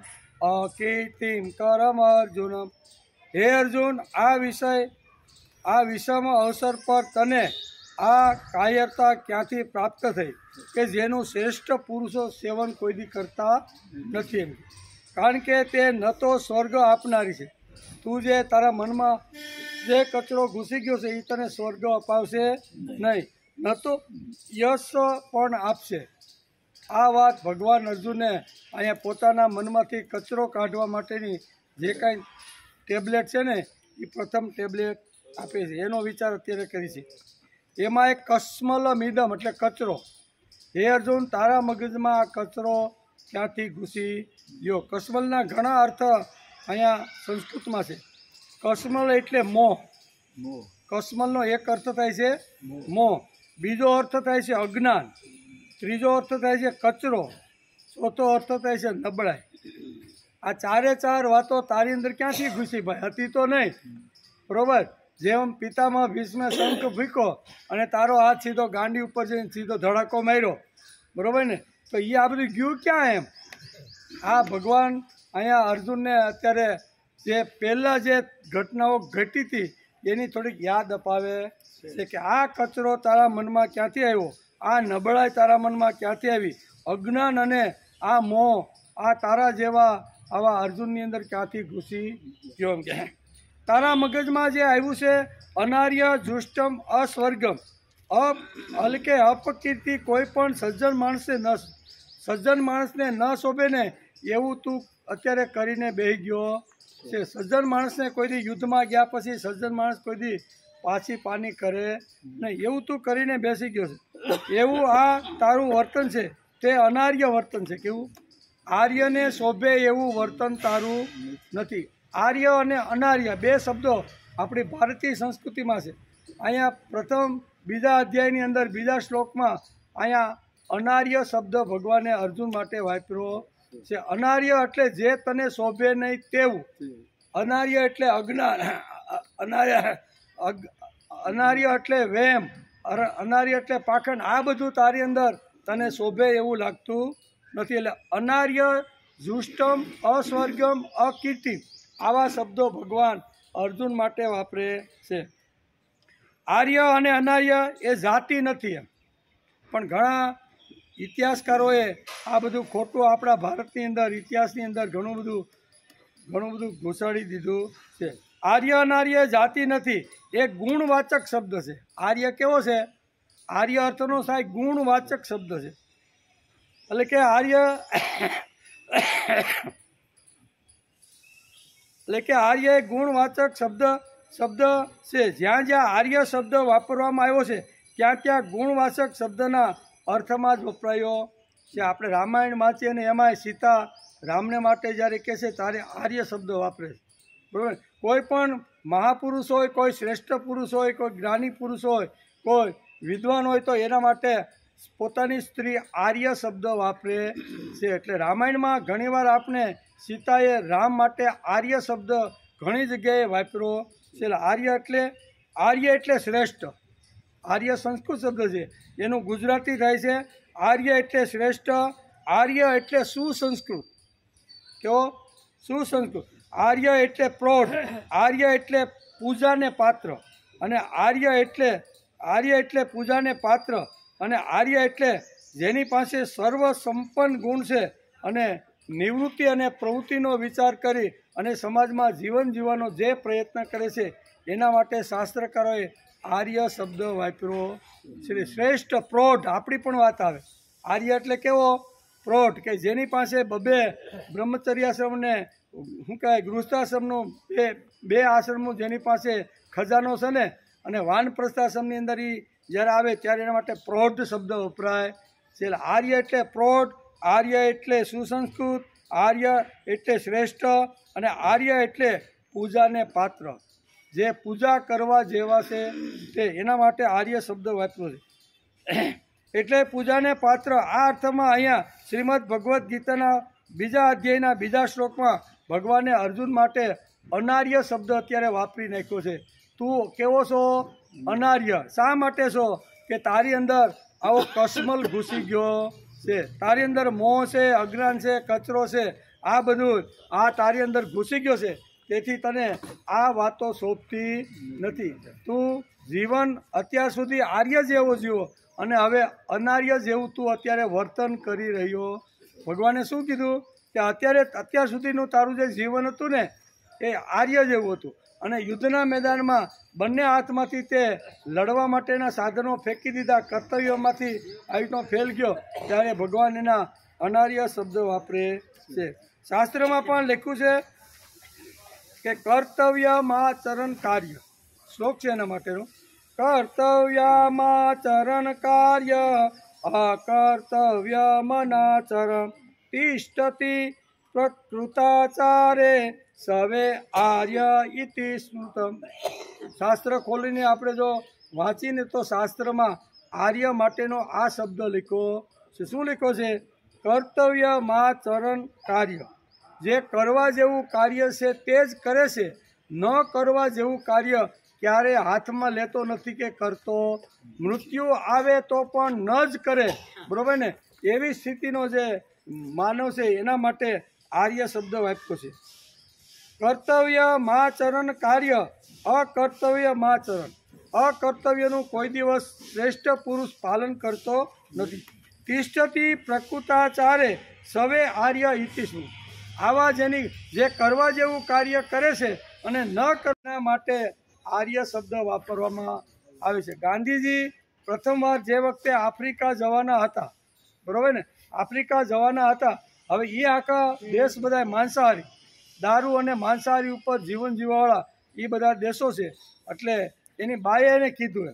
B: અકીર્તિમ કરમ અર્જુનમ. હે અર્જુન, આ વિષય આ વિષમ અવસર પર તને આ કાયરતા ક્યાંથી પ્રાપ્ત થઈ કે જેનું શ્રેષ્ઠ પુરુષો સેવન કોઈ દી કરતા નથી એમ, કારણ કે તે ન તો સ્વર્ગ આપનારી છે, તું જે તારા મનમાં જે કચરો ઘૂસી ગયો છે એ તને સ્વર્ગ અપાવશે નહીં, ન તો યશ પણ આપશે. આ વાત ભગવાન અર્જુને અહીંયા પોતાના મનમાંથી કચરો કાઢવા માટેની જે કાંઈ ટેબ્લેટ છે ને એ પ્રથમ ટેબ્લેટ આપે છે, એનો વિચાર અત્યારે કરી છે. એમાં એક કસ્મલ મિદમ એટલે કચરો. હે અર્જુન, તારા મગજમાં આ કચરો ક્યાંથી ઘૂસી ગયો? કસ્મલના ઘણા અર્થ અહીંયા સંસ્કૃતમાં છે. કસ્મલ એટલે મોહ. કસ્મલનો એક અર્થ થાય છે મોહ, બીજો અર્થ થાય છે અજ્ઞાન, ત્રીજો અર્થ થાય છે કચરો, ચોથો અર્થ થાય છે નબળાઈ. આ ચારે ચાર વાતો તારી અંદર ક્યાંથી ઘૂસી ભાઈ? હતી તો નહીં, બરોબર. જેમ પિતામાં ભીષ્મે શંખ ફૂંક્યો અને તારો હાથ સીધો ગાંડી ઉપર જઈને સીધો ધડાકો માર્યો, બરોબર ને, તો એ આ બધું ગયું ક્યાં એમ? આ ભગવાન અહીંયા અર્જુનને અત્યારે જે પહેલાં જે ઘટનાઓ ઘટી હતી એની થોડીક યાદ અપાવે છે કે આ કચરો તારા મનમાં ક્યાંથી આવ્યો, આ નબળાઈ તારા મનમાં ક્યાંથી આવી, અજ્ઞાન અને આ મોહ આ તારા જેવા આવા અર્જુનની અંદર ક્યાંથી ઘૂસી ગયો એમ કે તારા મગજમાં જે આવ્યું છે અનાર્ય જુષ્ટમ અસ્વર્ગમ હલકે અપકીર્તિ, કોઈ પણ સજ્જન માણસને ન શોભે ને એવું તું અત્યારે કરીને બેસી ગયો છે. સજ્જન માણસને કોઈ દી યુદ્ધમાં ગયા પછી સજ્જન માણસ કોઈ દી પાછી પાની કરે નહીં, એવું તું કરીને બેસી ગયો છે. એવું આ તારું વર્તન છે તે અનાર્ય વર્તન છે. કેવું? આર્યને શોભે એવું વર્તન તારું નથી. આર્ય અને અનાર્ય બે શબ્દો આપણી ભારતીય સંસ્કૃતિમાં છે. અહીંયા પ્રથમ બીજા અધ્યાયની અંદર બીજા શ્લોકમાં અહીંયા અનાર્ય શબ્દ ભગવાને અર્જુન માટે વાપર્યો છે. અનાર્ય એટલે જે તને શોભે નહીં તેવું, અનાર્ય એટલે અજ્ઞાન, અનાર્ય એટલે વેમ, અનાર્ય એટલે પાખંડ. આ બધું તારી અંદર તને શોભે એવું લાગતું નથી. એટલે અનાર્ય જુષ્ટમ અસ્વર્ગમ અકીર્તિ આવા શબ્દો ભગવાન અર્જુન માટે વાપરે છે. આર્ય અને અનાર્ય એ જાતિ નથી એમ, પણ ઘણા ઇતિહાસકારોએ આ બધું ખોટું આપણા ભારતની અંદર ઇતિહાસની અંદર ઘણું બધું ઘુસાડી દીધું છે. આર્ય અનાર્ય જાતિ નથી, એ ગુણવાચક શબ્દ છે. આર્ય કેવો છે? આર્ય અર્થનો થાય ગુણવાચક શબ્દ છે. એટલે કે આર્ય એ ગુણવાચક શબ્દ છે. જ્યાં જ્યાં આર્ય શબ્દ વાપરવામાં આવ્યો છે ત્યાં ત્યાં ગુણવાચક શબ્દના અર્થમાં જ વપરાયો છે. આપણે રામાયણ વાંચીએ અને એમાંય સીતા રામને માટે જ્યારે કહે છે ત્યારે આર્ય શબ્દ વાપરે છે, બરાબર. કોઈ પણ મહાપુરુષ હોય, કોઈ શ્રેષ્ઠ પુરુષ હોય, કોઈ જ્ઞાની પુરુષ હોય, કોઈ વિદ્વાન હોય તો એના માટે પોતાની સ્ત્રી આર્ય શબ્દ વાપરે છે. એટલે રામાયણમાં ઘણીવાર આપણે સીતાએ રામ માટે આર્ય શબ્દ ઘણી જગ્યાએ વાપર્યો છે. આર્ય એટલે શ્રેષ્ઠ. આર્ય સંસ્કૃત શબ્દ છે, એનું ગુજરાતી થાય છે આર્ય એટલે શ્રેષ્ઠ. આર્ય એટલે સુસંસ્કૃત. કેવો? સુસંસ્કૃત. આર્ય એટલે પ્રૌઢ, આર્ય એટલે પૂજાને પાત્ર, અને આર્ય એટલે પૂજાને પાત્ર, અને આર્ય એટલે જેની પાસે સર્વ સંપન્ન ગુણ છે અને નિવૃત્તિ અને પ્રવૃત્તિનો વિચાર કરી અને સમાજમાં જીવન જીવવાનો જે પ્રયત્ન કરે છે એના માટે શાસ્ત્રકારોએ આર્ય શબ્દ વાપર્યો છે. શ્રેષ્ઠ, પ્રૌઢ આપણી પણ વાત આવે. આર્ય એટલે કેવો? પ્રૌઢ, કે જેની પાસે બબે બ્રહ્મચર્યાશ્રમને શું કહેવાય ગૃહસ્થાશ્રમનું બે આશ્રમનું જેની પાસે ખજાનો છે ને, અને વાનપ્રસ્થાશ્રમની અંદર એ જ્યારે આવે ત્યારે એના માટે પ્રૌઢ શબ્દ વપરાય છે. આર્ય એટલે પ્રૌઢ, આર્ય એટલે સુસંસ્કૃત, આર્ય એટલે શ્રેષ્ઠ, અને આર્ય એટલે પૂજાને પાત્ર, જે પૂજા કરવા જેવા છે તે એના માટે આર્ય શબ્દ વાપર્યો છે. એટલે પૂજાને પાત્ર. આ અર્થમાં અહીંયા શ્રીમદ ભગવદ્ ગીતાના બીજા અધ્યાયના બીજા શ્લોકમાં ભગવાને અર્જુન માટે અનાર્ય શબ્દ અત્યારે વાપરી નાખ્યો છે. તું કેવો છો? અનાર્ય. શા માટે છો? કે તારી અંદર આવો કસ્મલ ઘૂસી ગયો છે, તારી અંદર મોહ છે, અજ્ઞાન છે, કચરો છે, આ બધું આ તારી અંદર ઘૂસી ગયો છે. તેથી તને આ વાતો શોભતી નથી. તું જીવન અત્યાર સુધી આર્ય જેવો જીવો અને હવે અનાર્ય જેવું તું અત્યારે વર્તન કરી રહ્યો. ભગવાને શું કીધું કે અત્યાર સુધીનું તારું જે જીવન હતું ને એ આર્ય જેવું હતું અને યુદ્ધના મેદાનમાં બંને હાથમાંથી તે લડવા માટેના સાધનો ફેંકી દીધા, કર્તવ્યોમાંથી આવી રીતનો ફેલ ગયો, ત્યારે ભગવાન એના અનાર્ય શબ્દ વાપરે છે. શાસ્ત્રમાં પણ લખ્યું છે કે કર્તવ્યમાચરણ કાર્ય, શ્લોક છે એના માટેનો, કર્તવ્યમાચરણ કાર્ય અકર્તવ્યમનાચરણ તિષ્ઠતિ પ્રકૃતાચારે સવે આર્ય ઇતિ સ્મૃતમ. શાસ્ત્ર ખોલીને આપણે જો વાંચીને તો શાસ્ત્રમાં આર્ય માટેનો આ શબ્દ લખ્યો છે. શું લખ્યો છે? કર્તવ્યમાચરણ કાર્ય. જે કરવા જેવું કાર્ય છે તે જ કરે છે, ન કરવા જેવું કાર્ય ક્યારેય હાથમાં લેતો નથી કે કરતો. મૃત્યુ આવે તો પણ ન જ કરે, બરાબર ને? એવી સ્થિતિનો જે માનવ છે એના માટે આર્ય શબ્દ વાપર્યો છે. કર્તવ્યમાચરણ કાર્ય અકર્તવ્યમાચરણ. અકર્તવ્યનું કોઈ દિવસ શ્રેષ્ઠ પુરુષ પાલન કરતો નથી. તિષ્ઠતિ પ્રકૃતાચારે સવે આર્ય ઇતિસ્મુ. આવા જેની જે કરવા જેવું કાર્ય કરે છે અને ન કરવા માટે આર્ય શબ્દ વાપરવામાં આવે છે. ગાંધીજી પ્રથમવાર જે વખતે આફ્રિકા જવાના હતા, બરાબર ને, આફ્રિકા જવાના હતા, હવે એ આખા દેશ બધા માંસાહારી, દારૂ અને માંસાહારી ઉપર જીવન જીવવાવાળા એ બધા દેશો છે. એટલે એની બાએ એને કીધું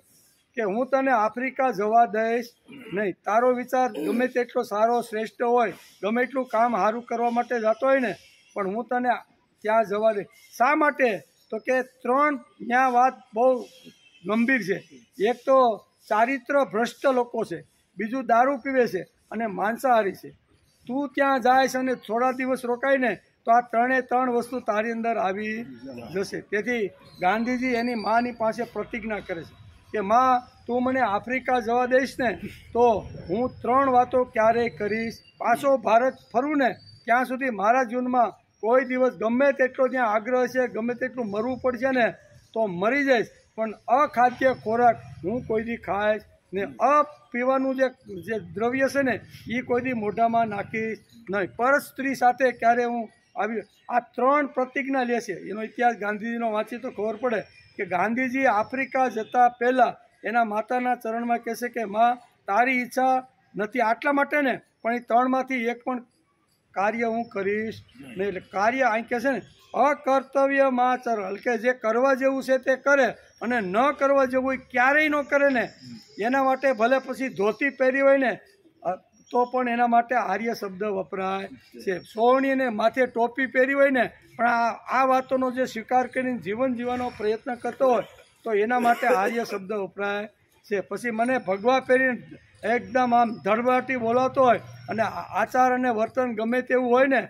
B: કે હું તને આફ્રિકા જવા દઈશ નહીં. તારો વિચાર ગમે તેટલો સારો શ્રેષ્ઠ હોય, ગમે એટલું કામ સારું કરવા માટે જતો હોય ને, પણ હું તને ત્યાં જવા દઈશ. શા માટે? તો કે ત્રણ ત્યાં વાત બહુ ગંભીર છે. એક તો ચારિત્ર ભ્રષ્ટ લોકો છે, બીજું દારૂ પીવે છે અને માંસાહારી છે. તું ત્યાં જાય અને થોડા દિવસ રોકાઈને તો આ ત્રણ વસ્તુ તારી અંદર આવી જશે. તેથી ગાંધીજી એની માની પાસે પ્રતિજ્ઞા કરે છે કે માં, તું મને આફ્રિકા જવા દઈશ ને તો હું 3 વાતો ક્યારેય કરીશ. પાછો ભારત ફરું ને ત્યાં સુધી મારા જીવનમાં કોઈ દિવસ ગમે તેટલો ત્યાં આગ્રહ છે, ગમે તેટલું મરવું પડશે ને તો મરી જઈશ, પણ અખાદ્ય ખોરાક હું કોઈ દી ખાઈશ ને, પીવાનું જે દ્રવ્ય છે ને એ કોઈ દી મોઢામાં નાખીશ નહીં, પર સ્ત્રી સાથે ક્યારે હું આવી. આ 3 પ્રતિજ્ઞા લે છે. એનો ઇતિહાસ ગાંધીજીનો વાંચી તો ખબર પડે કે ગાંધીજી આફ્રિકા જતા પહેલાં એના માતાના ચરણમાં કહેશે કે માં, તારી ઈચ્છા નથી આટલા માટે ને, પણ એ 3માંથી એક પણ કાર્ય હું કરીશ નહીં. એટલે કાર્ય અહીં કહે છે ને અકર્તવ્યમાચરણ, કે જે કરવા જેવું છે તે કરે અને ન કરવા જેવું ક્યારેય ન કરે ને, એના માટે ભલે પછી ધોતી પહેરી હોય ને તો પણ એના માટે આર્ય શબ્દ વપરાય છે. સોવણીને માથે ટોપી પહેરી હોય ને પણ આ વાતોનો જે સ્વીકાર કરીને જીવન જીવવાનો પ્રયત્ન કરતો હોય તો એના માટે આર્ય શબ્દ વપરાય છે. પછી મને ભગવા પહેરીને એકદમ આમ ધડબડાટી બોલાવતો હોય અને આચાર અને વર્તન ગમે તેવું હોય ને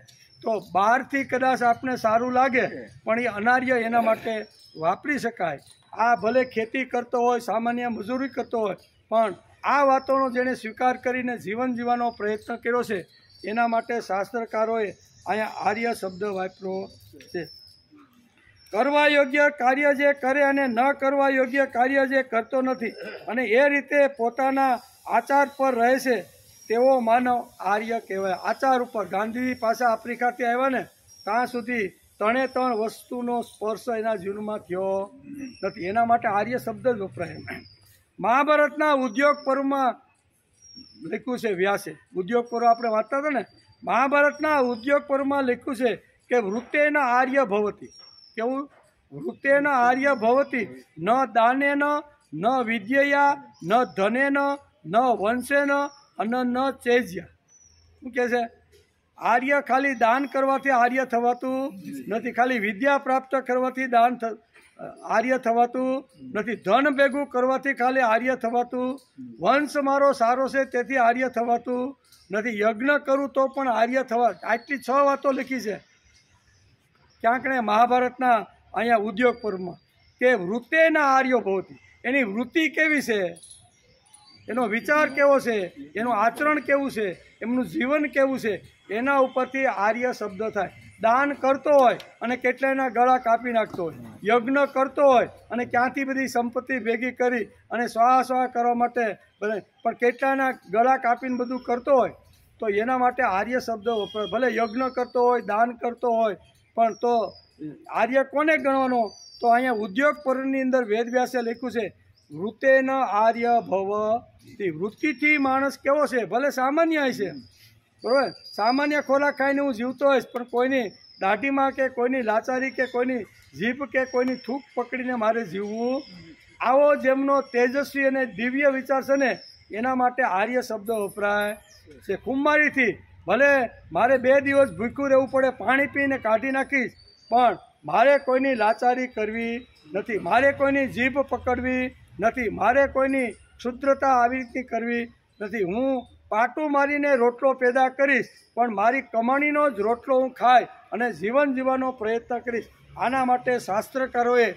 B: તો બહારથી કદાચ આપને સારું લાગે પણ એ અનાર્ય એના માટે વાપરી શકાય. આ ભલે ખેતી કરતો હોય, સામાન્ય મજૂરી કરતો હોય, પણ આ વાતોનો જેણે સ્વીકાર કરીને જીવન જીવવાનો પ્રયત્ન કર્યો છે એના માટે શાસ્ત્રકારોએ અહીંયા આર્ય શબ્દ વાપર્યો છે. કરવા યોગ્ય કાર્ય જે કરે અને ન કરવા યોગ્ય કાર્ય જે કરતો નથી અને એ રીતે પોતાના આચાર પર રહે છે તેવો માનવ આર્ય કહેવાય. આચાર ઉપર ગાંધીજી પાછા આફ્રિકાથી આવ્યા ને ત્યાં સુધી 3 વસ્તુનો સ્પર્શ એના જીવનમાં થયો નથી. એના માટે આર્ય શબ્દ જ વપરાય. મહાભારતના ઉદ્યોગ પર્વમાં લખ્યું છે વ્યાસે, ઉદ્યોગ પર્વ આપણે વાંચતા હતા ને, મહાભારતના ઉદ્યોગ પર્વમાં લખ્યું છે કે વૃત્તેના આર્ય ભવતી. કેવું? વૃત્તેના આર્ય ભવતી ન દાનેન ન વિદ્યયા ન ધનેન ન વંશેન અને ન ચેજ્ય. શું કહે છે? આર્ય ખાલી દાન કરવાથી આર્ય થવાતું નથી, ખાલી વિદ્યા પ્રાપ્ત કરવાથી આર્ય થવાતું નથી, ધન ભેગું કરવાથી ખાલી આર્ય થવાતું, વંશ મારો સારો છે તેથી આર્ય થવાતું નથી, યજ્ઞ કરું તો પણ આર્ય થવા. આટલી 6 વાતો લખી છે ક્યાંક ને મહાભારતના અહીંયા ઉદ્યોગ પર્વમાં કે વૃત્તેના આર્યો ભવતી. એની વૃત્તિ કેવી છે, એનો વિચાર કેવો છે, એનું આચરણ કેવું છે, એમનું જીવન કેવું છે, એના ઉપરથી આર્ય શબ્દ થાય. દાન કરતો હોય અને કેટલાયના ગળા કાપી નાખતો હોય, યજ્ઞ કરતો હોય અને ક્યાંથી બધી સંપત્તિ ભેગી કરી અને સ્વાહ કરવા માટે પણ કેટલાયના ગળા કાપીને બધું કરતો હોય, તો એના માટે આર્ય શબ્દ વપરાય. ભલે યજ્ઞ કરતો હોય, દાન કરતો હોય, પણ તો આર્ય કોને ગણવાનો? તો અહીંયા ઉદ્યોગ પર્વની અંદર વેદવ્યાસે લખ્યું છે, વૃત્તેન આર્ય ભવતિ. વૃત્તિથી માણસ કેવો છે? ભલે સામાન્ય છે, બરાબર, સામાન્ય ખોરાક ખાઈને હું જીવતો હોઈશ, પણ કોઈની દાઢીમાં કે કોઈની લાચારી કે કોઈની જીભ કે કોઈની થૂક પકડીને મારે જીવવું, આવો જેમનો તેજસ્વી અને દિવ્ય વિચાર છે ને, એના માટે આર્ય શબ્દ વપરાય છે. કુંભારીથી ભલે મારે 2 દિવસ ભૂખ્યું રહેવું પડે, પાણી પીને કાઢી નાખીશ, પણ મારે કોઈની લાચારી કરવી નથી, મારે કોઈની જીભ પકડવી નથી, મારે કોઈની ક્ષુદ્રતા આવી રીતની કરવી નથી. હું પાટું મારીને રોટલો પેદા કરીશ, પણ મારી કમાણીનો જ રોટલો હું ખાઈ અને જીવન જીવવાનો પ્રયત્ન કરીશ. આના માટે શાસ્ત્રકારોએ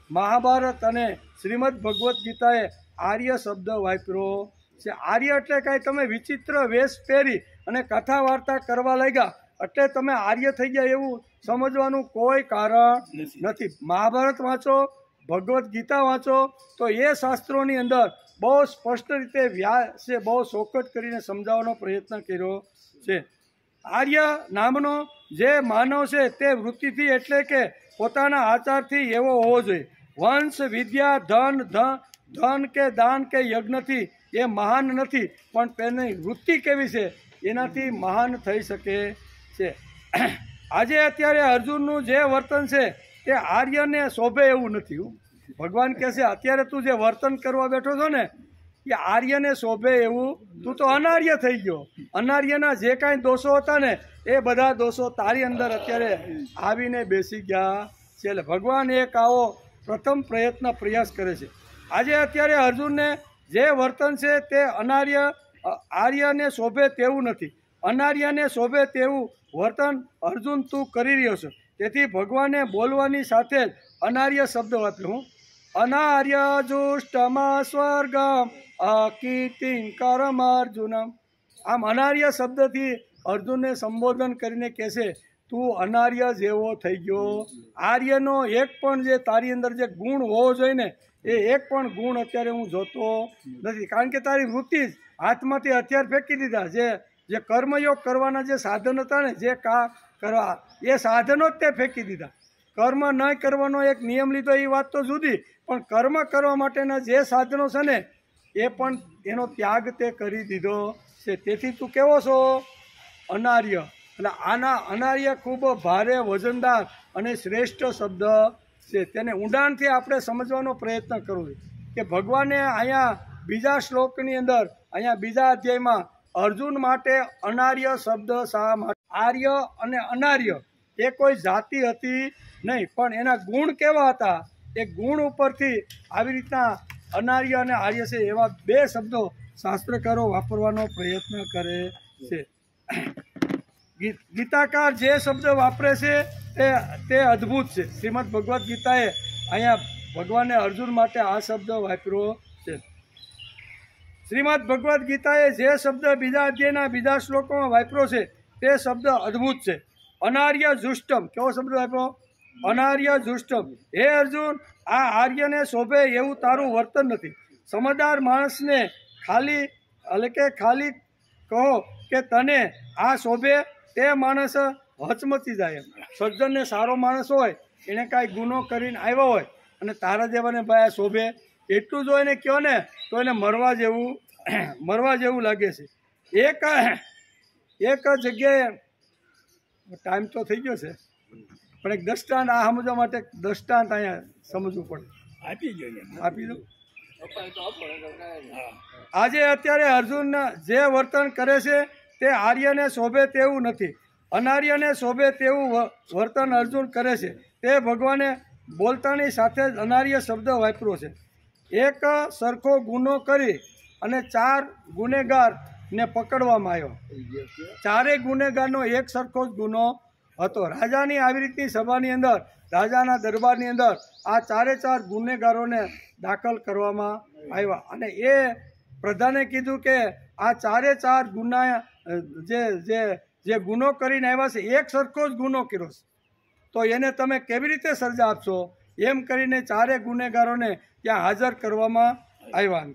B: મહાભારત અને શ્રીમદ ભગવદ્ ગીતાએ આર્ય શબ્દ વાપર્યો છે. આર્ય એટલે કાંઈ તમે વિચિત્ર વેશ પહેરી અને કથા વાર્તા કરવા લાગ્યા એટલે તમે આર્ય થઈ ગયા એવું સમજવાનું કોઈ કારણ નથી. મહાભારત વાંચો, ભગવદ્ ગીતા વાંચો, તો એ શાસ્ત્રોની અંદર બહુ સ્પષ્ટ રીતે વ્યાસે બહુ ચોખવટ કરીને સમજાવવાનો પ્રયત્ન કર્યો છે. આર્ય નામનો જે માનવ છે તે વૃત્તિથી એટલે કે પોતાના આચારથી એવો હોવો જોઈએ. વંશ, વિદ્યા, ધન કે દાન કે યજ્ઞથી એ મહાન નથી, પણ તેની વૃત્તિ કેવી છે એનાથી મહાન થઈ શકે છે. આજે અત્યારે અર્જુનનું જે વર્તન છે તે આર્યને શોભે એવું નથી. ભગવાન કહે છે અત્યારે તું જે વર્તન કરવા બેઠો છો ને એ આર્યને શોભે એવું, તું તો અનાર્ય થઈ ગયો. અનાર્યના જે કાંઈ દોષો હતા ને એ બધા દોષો તારી અંદર અત્યારે આવીને બેસી ગયા છે. એટલે ભગવાન એક આવો પ્રથમ પ્રયાસ કરે છે. આજે અત્યારે અર્જુનને જે વર્તન છે તે આર્યને શોભે તેવું નથી. અનાર્યને શોભે તેવું વર્તન અર્જુન તું કરી રહ્યો છે. તેથી ભગવાને બોલવાની સાથે જ અનાર્ય શબ્દ વાપર્યો. અનાર્ય જુષ્ટમાં સ્વર્ગમ અકીર્તિં કર્મ અર્જુનમ. આમ અનાર્ય શબ્દથી અર્જુનને સંબોધન કરીને કહેશે તું અનાર્ય જેવો થઈ ગયો. આર્યનો એક પણ જે તારી અંદર જે ગુણ હોવો જોઈએ ને એ એક પણ ગુણ અત્યારે હું જોતો નથી. કારણ કે તારી વૃત્તિ જ હાથમાંથી હથિયાર ફેંકી દીધા. જે કર્મયોગ કરવાના જે સાધન હતા ને, જે કરવા એ સાધનો જ તે ફેંકી દીધા. કર્મ ન કરવાનો એક નિયમ લીધો એ વાત તો જુદી, પણ કર્મ કરવા માટેના જે સાધનો છે ને એ પણ એનો ત્યાગ તે કરી દીધો છે. તેથી તું કેવો છો? અનાર્ય. એટલે આના અનાર્ય ખૂબ ભારે, વજનદાર અને શ્રેષ્ઠ શબ્દ છે. તેને ઊંડાણથી આપણે સમજવાનો પ્રયત્ન કરવો જોઈએ કે ભગવાને અહીંયા બીજા શ્લોકની અંદર, અહીંયા બીજા અધ્યાયમાં અર્જુન માટે અનાર્ય શબ્દ શા માટે? આર્ય અને અનાર્ય એ કોઈ જાતિ હતી નહીં, પણ એના ગુણ કેવા હતા એ ગુણ ઉપરથી આવી રીતના અનાર્ય અને આર્ય છે એવા 2 શબ્દો શાસ્ત્રકારો વાપરવાનો પ્રયત્ન કરે છે. ગીતાકાર જે શબ્દ વાપરે છે તે અદ્ભુત છે. શ્રીમદ ભગવદ્ ગીતાએ અહીંયા ભગવાને અર્જુન માટે આ શબ્દ વાપર્યો છે. શ્રીમદ ભગવદ્ ગીતાએ જે શબ્દ બીજા અધ્યાયના બીજા શ્લોકોમાં વાપર્યો છે તે શબ્દ અદ્ભુત છે. અનાર્ય જુષ્ટમ. કેવો શબ્દ વાપરો? અનાર્ય જુષ્ટમ. હે અર્જુન, આ આર્યને શોભે એવું તારું વર્તન નથી. સમજદાર માણસને ખાલી કહો કે તને આ શોભે, તે માણસ હચમચી જાય. સજ્જનને સારો માણસ હોય, એને કાંઈ ગુનો કરીને આવ્યો હોય અને તારા જેવાને ભાઈ આ શોભે એટલું જો એને કહો ને તો એને મરવા જેવું લાગે છે. એક જગ્યાએ ટાઈમ તો થઈ ગયો છે, પણ એક દ્રષ્ટાંત આ સમજવા માટે દ્રષ્ટાંત અહીંયા સમજવું પડે. આપી દો. આજે અત્યારે અર્જુન જે વર્તન કરે છે તે આર્યને શોભે તેવું નથી. અનાર્યને શોભે તેવું વર્તન અર્જુન કરે છે. તે ભગવાને બોલતાની સાથે જ અનાર્ય શબ્દ વાપર્યો છે. એક સરખો ગુનો કરી અને 4 ગુનેગારને પકડવામાં આવ્યો. 4 ગુનેગારનો એક સરખો જ ગુનો હતો. રાજાની આવી રીતની સભાની અંદર, રાજાના દરબારની અંદર આ 4 ગુનેગારોને દાખલ કરવામાં આવ્યા અને એ પ્રધાને કીધું કે આ 4 ગુના જે જે ગુનો કરીને આવ્યા છે એક સરખો જ ગુનો કર્યો છે તો એને તમે કેવી રીતે સજા આપશો? એમ કરીને ચારે ગુનેગારોને ત્યાં હાજર કરવામાં આવ્યા.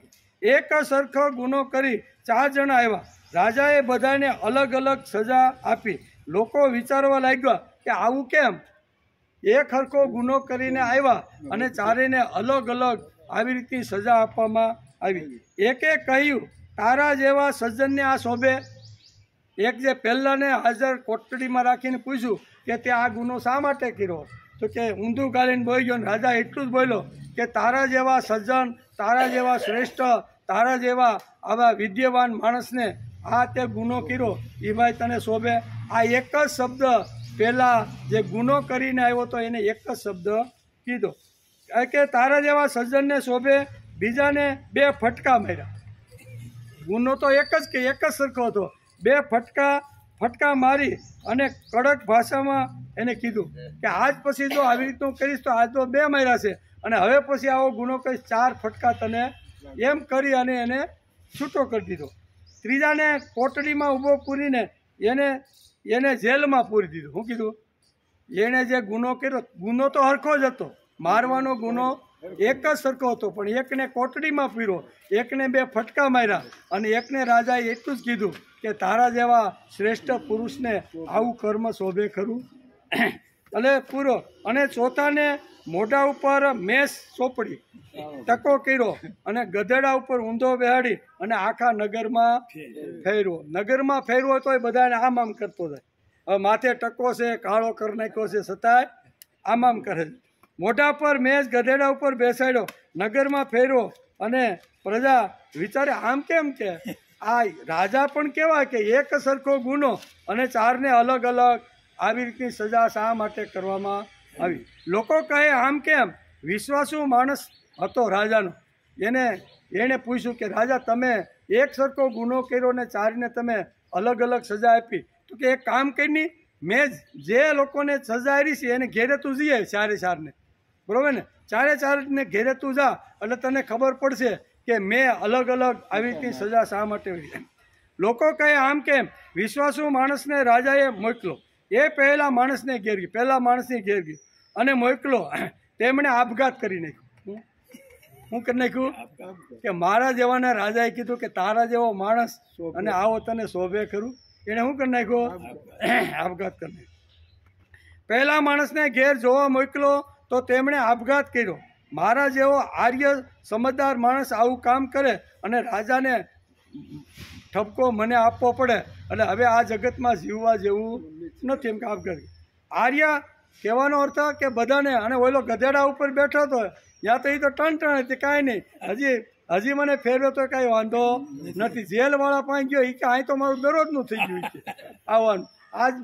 B: એક સરખો ગુનો કરી 4 જણા આવ્યા. રાજાએ બધાને અલગ અલગ સજા આપી. લોકો વિચારવા લાગ્યા કે આવું કેમ? એક સરખો ગુનો કરીને આવ્યા અને ચારેને અલગ અલગ આવી રીતની સજા આપવામાં આવી. એકે કહ્યું, તારા જેવા સજ્જનને આ શોભે? એક જે પહેલાંને હાજર કોટડીમાં રાખીને પૂછ્યું કે તે આ ગુનો શા માટે કર્યો? તો કે ઊંધું ગાળીને બોલી ગયો. રાજા એટલું જ બોલ્યો કે તારા જેવા સજ્જન, તારા જેવા શ્રેષ્ઠ, તારા જેવા આવા વિદ્યાવાન માણસને આ તે ગુનો કર્યો એ ભાઈ તને શોભે? આ એક જ શબ્દ પહેલાં જે ગુનો કરીને આવ્યો તો એને એક જ શબ્દ કીધો કે તારા જેવા સજ્જનને શોભે. બીજાને 2 ફટકા માર્યા. ગુનો તો એક જ સરખો હતો. 2 ફટકા મારી અને કડક ભાષામાં એને કીધું કે આજ પછી જો આવી રીતનું કરીશ તો આજ તો 2 માર્યા છે અને હવે પછી આવો ગુનો કરીશ 4 ફટકા તને, એમ કરી અને એને છૂટો કરી દીધો. ત્રીજાને કોટડીમાં ઊભો પૂરીને એને જેલમાં પૂરી દીધું. શું કીધું? એણે જે ગુનો કર્યો, ગુનો તો હરખો જ હતો, મારવાનો ગુનો એક જ સરખો હતો, પણ એકને કોટડીમાં પૂર્યો, એકને 2 ફટકા માર્યા અને એકને રાજાએ એટલું જ કીધું કે તારા જેવા શ્રેષ્ઠ પુરુષને આવું કર્મ શોભે ખરું? અને પૂરો. અને ચોથાને મોઢા ઉપર મેસ ચોપડી, ટકો કર્યો અને ગધેડા ઉપર ઊંધો બેહાડી અને આખા નગરમાં ફેરવો. નગરમાં ફેરવો તોય બધાને આમ કરતો જાય. હવે માથે ટકો છે, કાળો કરી નાખ્યો છે, છતાંય આમ કરે છે. મોઢા પર મેસ, ગધેડા ઉપર બેસાડ્યો, નગરમાં ફેરવો અને પ્રજા વિચારે આમ કેમ? કે આ રાજા પણ કેવા કે એક સરખો ગુનો અને 4ને અલગ અલગ આવી રીતની સજા શા માટે કરવામાં આવી? લોકો કહે આમ કેમ? વિશ્વાસુ માણસ હતો રાજાનો. એણે પૂછ્યું કે રાજા, તમે એક સરખો ગુનો કર્યો ને 4ને તમે અલગ અલગ સજા આપી, તો કે એક કામ કરીને મેં જે લોકોને સજા આપી છે એને ઘેરે તું જઈએ 4ને, બરાબર ને? 4ને ઘેરે તું જા એટલે તને ખબર પડશે કે મેં અલગ અલગ આવી રીતની સજા શા માટે આપી. લોકો કહે આમ કેમ? વિશ્વાસુ માણસને રાજાએ મોકલો. એ પહેલા માણસને ઘેર ગયો, અને મોકલો. તેમણે આપઘાત કરી નાખ્યો. શું કરી નાખ્યું? કે મારા જેવાને રાજાએ કીધું કે તારા જેવો માણસ અને આવો તને શોભે ખરું? એણે શું કરી નાખ્યો? આપઘાત કરી નાખ્યો. પહેલા માણસને ઘેર જોવા મોકલો તો તેમણે આપઘાત કર્યો. મારા જેવો આર્ય સમજદાર માણસ આવું કામ કરે અને રાજાને ઠપકો મને આપવો પડે એટલે હવે આ જગતમાં જીવવા જેવું નથી, એમ કે આપઘાત. આર્ય કહેવાનો અર્થ કે બધાને. અને ઓલો ગધેડા ઉપર બેઠો હતો ત્યાં તો એ તો ટણ હતી, કાંઈ નહીં, હજી મને ફેરવ્યો તો કાંઈ વાંધો નથી. જેલવાળા પાસે ગયો એ કે અહીં તો મારું દરરોજનું થઈ ગયું છે આવવાનું. આજ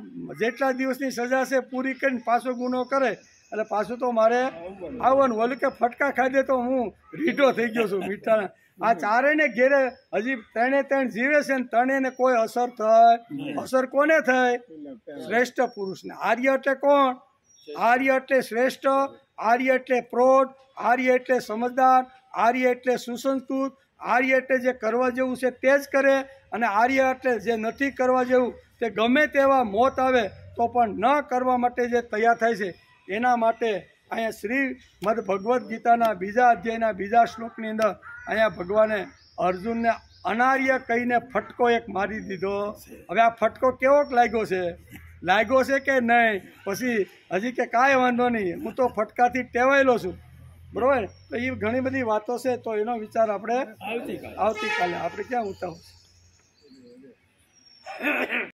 B: જેટલા દિવસની સજા છે પૂરી કરીને પાછો ગુનો કરે એટલે પાછું તો મારે આવવાનું. ઓલું કે ફટકા ખાઈ દે તો હું રીઢો થઈ ગયો છું મીઠાના. આ 4ને ઘેરે હજી 3 જીવે છે ને 3ને કોઈ અસર થઈ? અસર કોને થઈ? શ્રેષ્ઠ પુરુષને. આર્ય એટલે કોણ? આર્ય એટલે શ્રેષ્ઠ, આર્ય એટલે પ્રૌઢ, આર્ય એટલે સમજદાર, આર્ય એટલે સુસંસ્કૃત, આર્ય એટલે જે કરવા જેવું છે તે જ કરે, અને આર્ય એટલે જે નથી કરવા જેવું તે ગમે તેવા મોત આવે તો પણ ન કરવા માટે જે તૈયાર થાય છે. એના માટે અહીંયા શ્રીમદ ભગવદ્ ગીતાના 2 અધ્યાયના 2 શ્લોકની અંદર અહીંયા ભગવાને અર્જુનને અનાર્ય કહીને ફટકો એક મારી દીધો. હવે આ ફટકો કેવોક લાગ્યો છે કે નહીં? પછી હજી કે કાંઈ વાંધો નહીં, હું તો ફટકાથી ટેવાયેલો છું, બરાબર? તો એ ઘણી બધી વાતો છે, તો એનો વિચાર આપણે આવતીકાલે આપણે ક્યાં ઉતાવળ.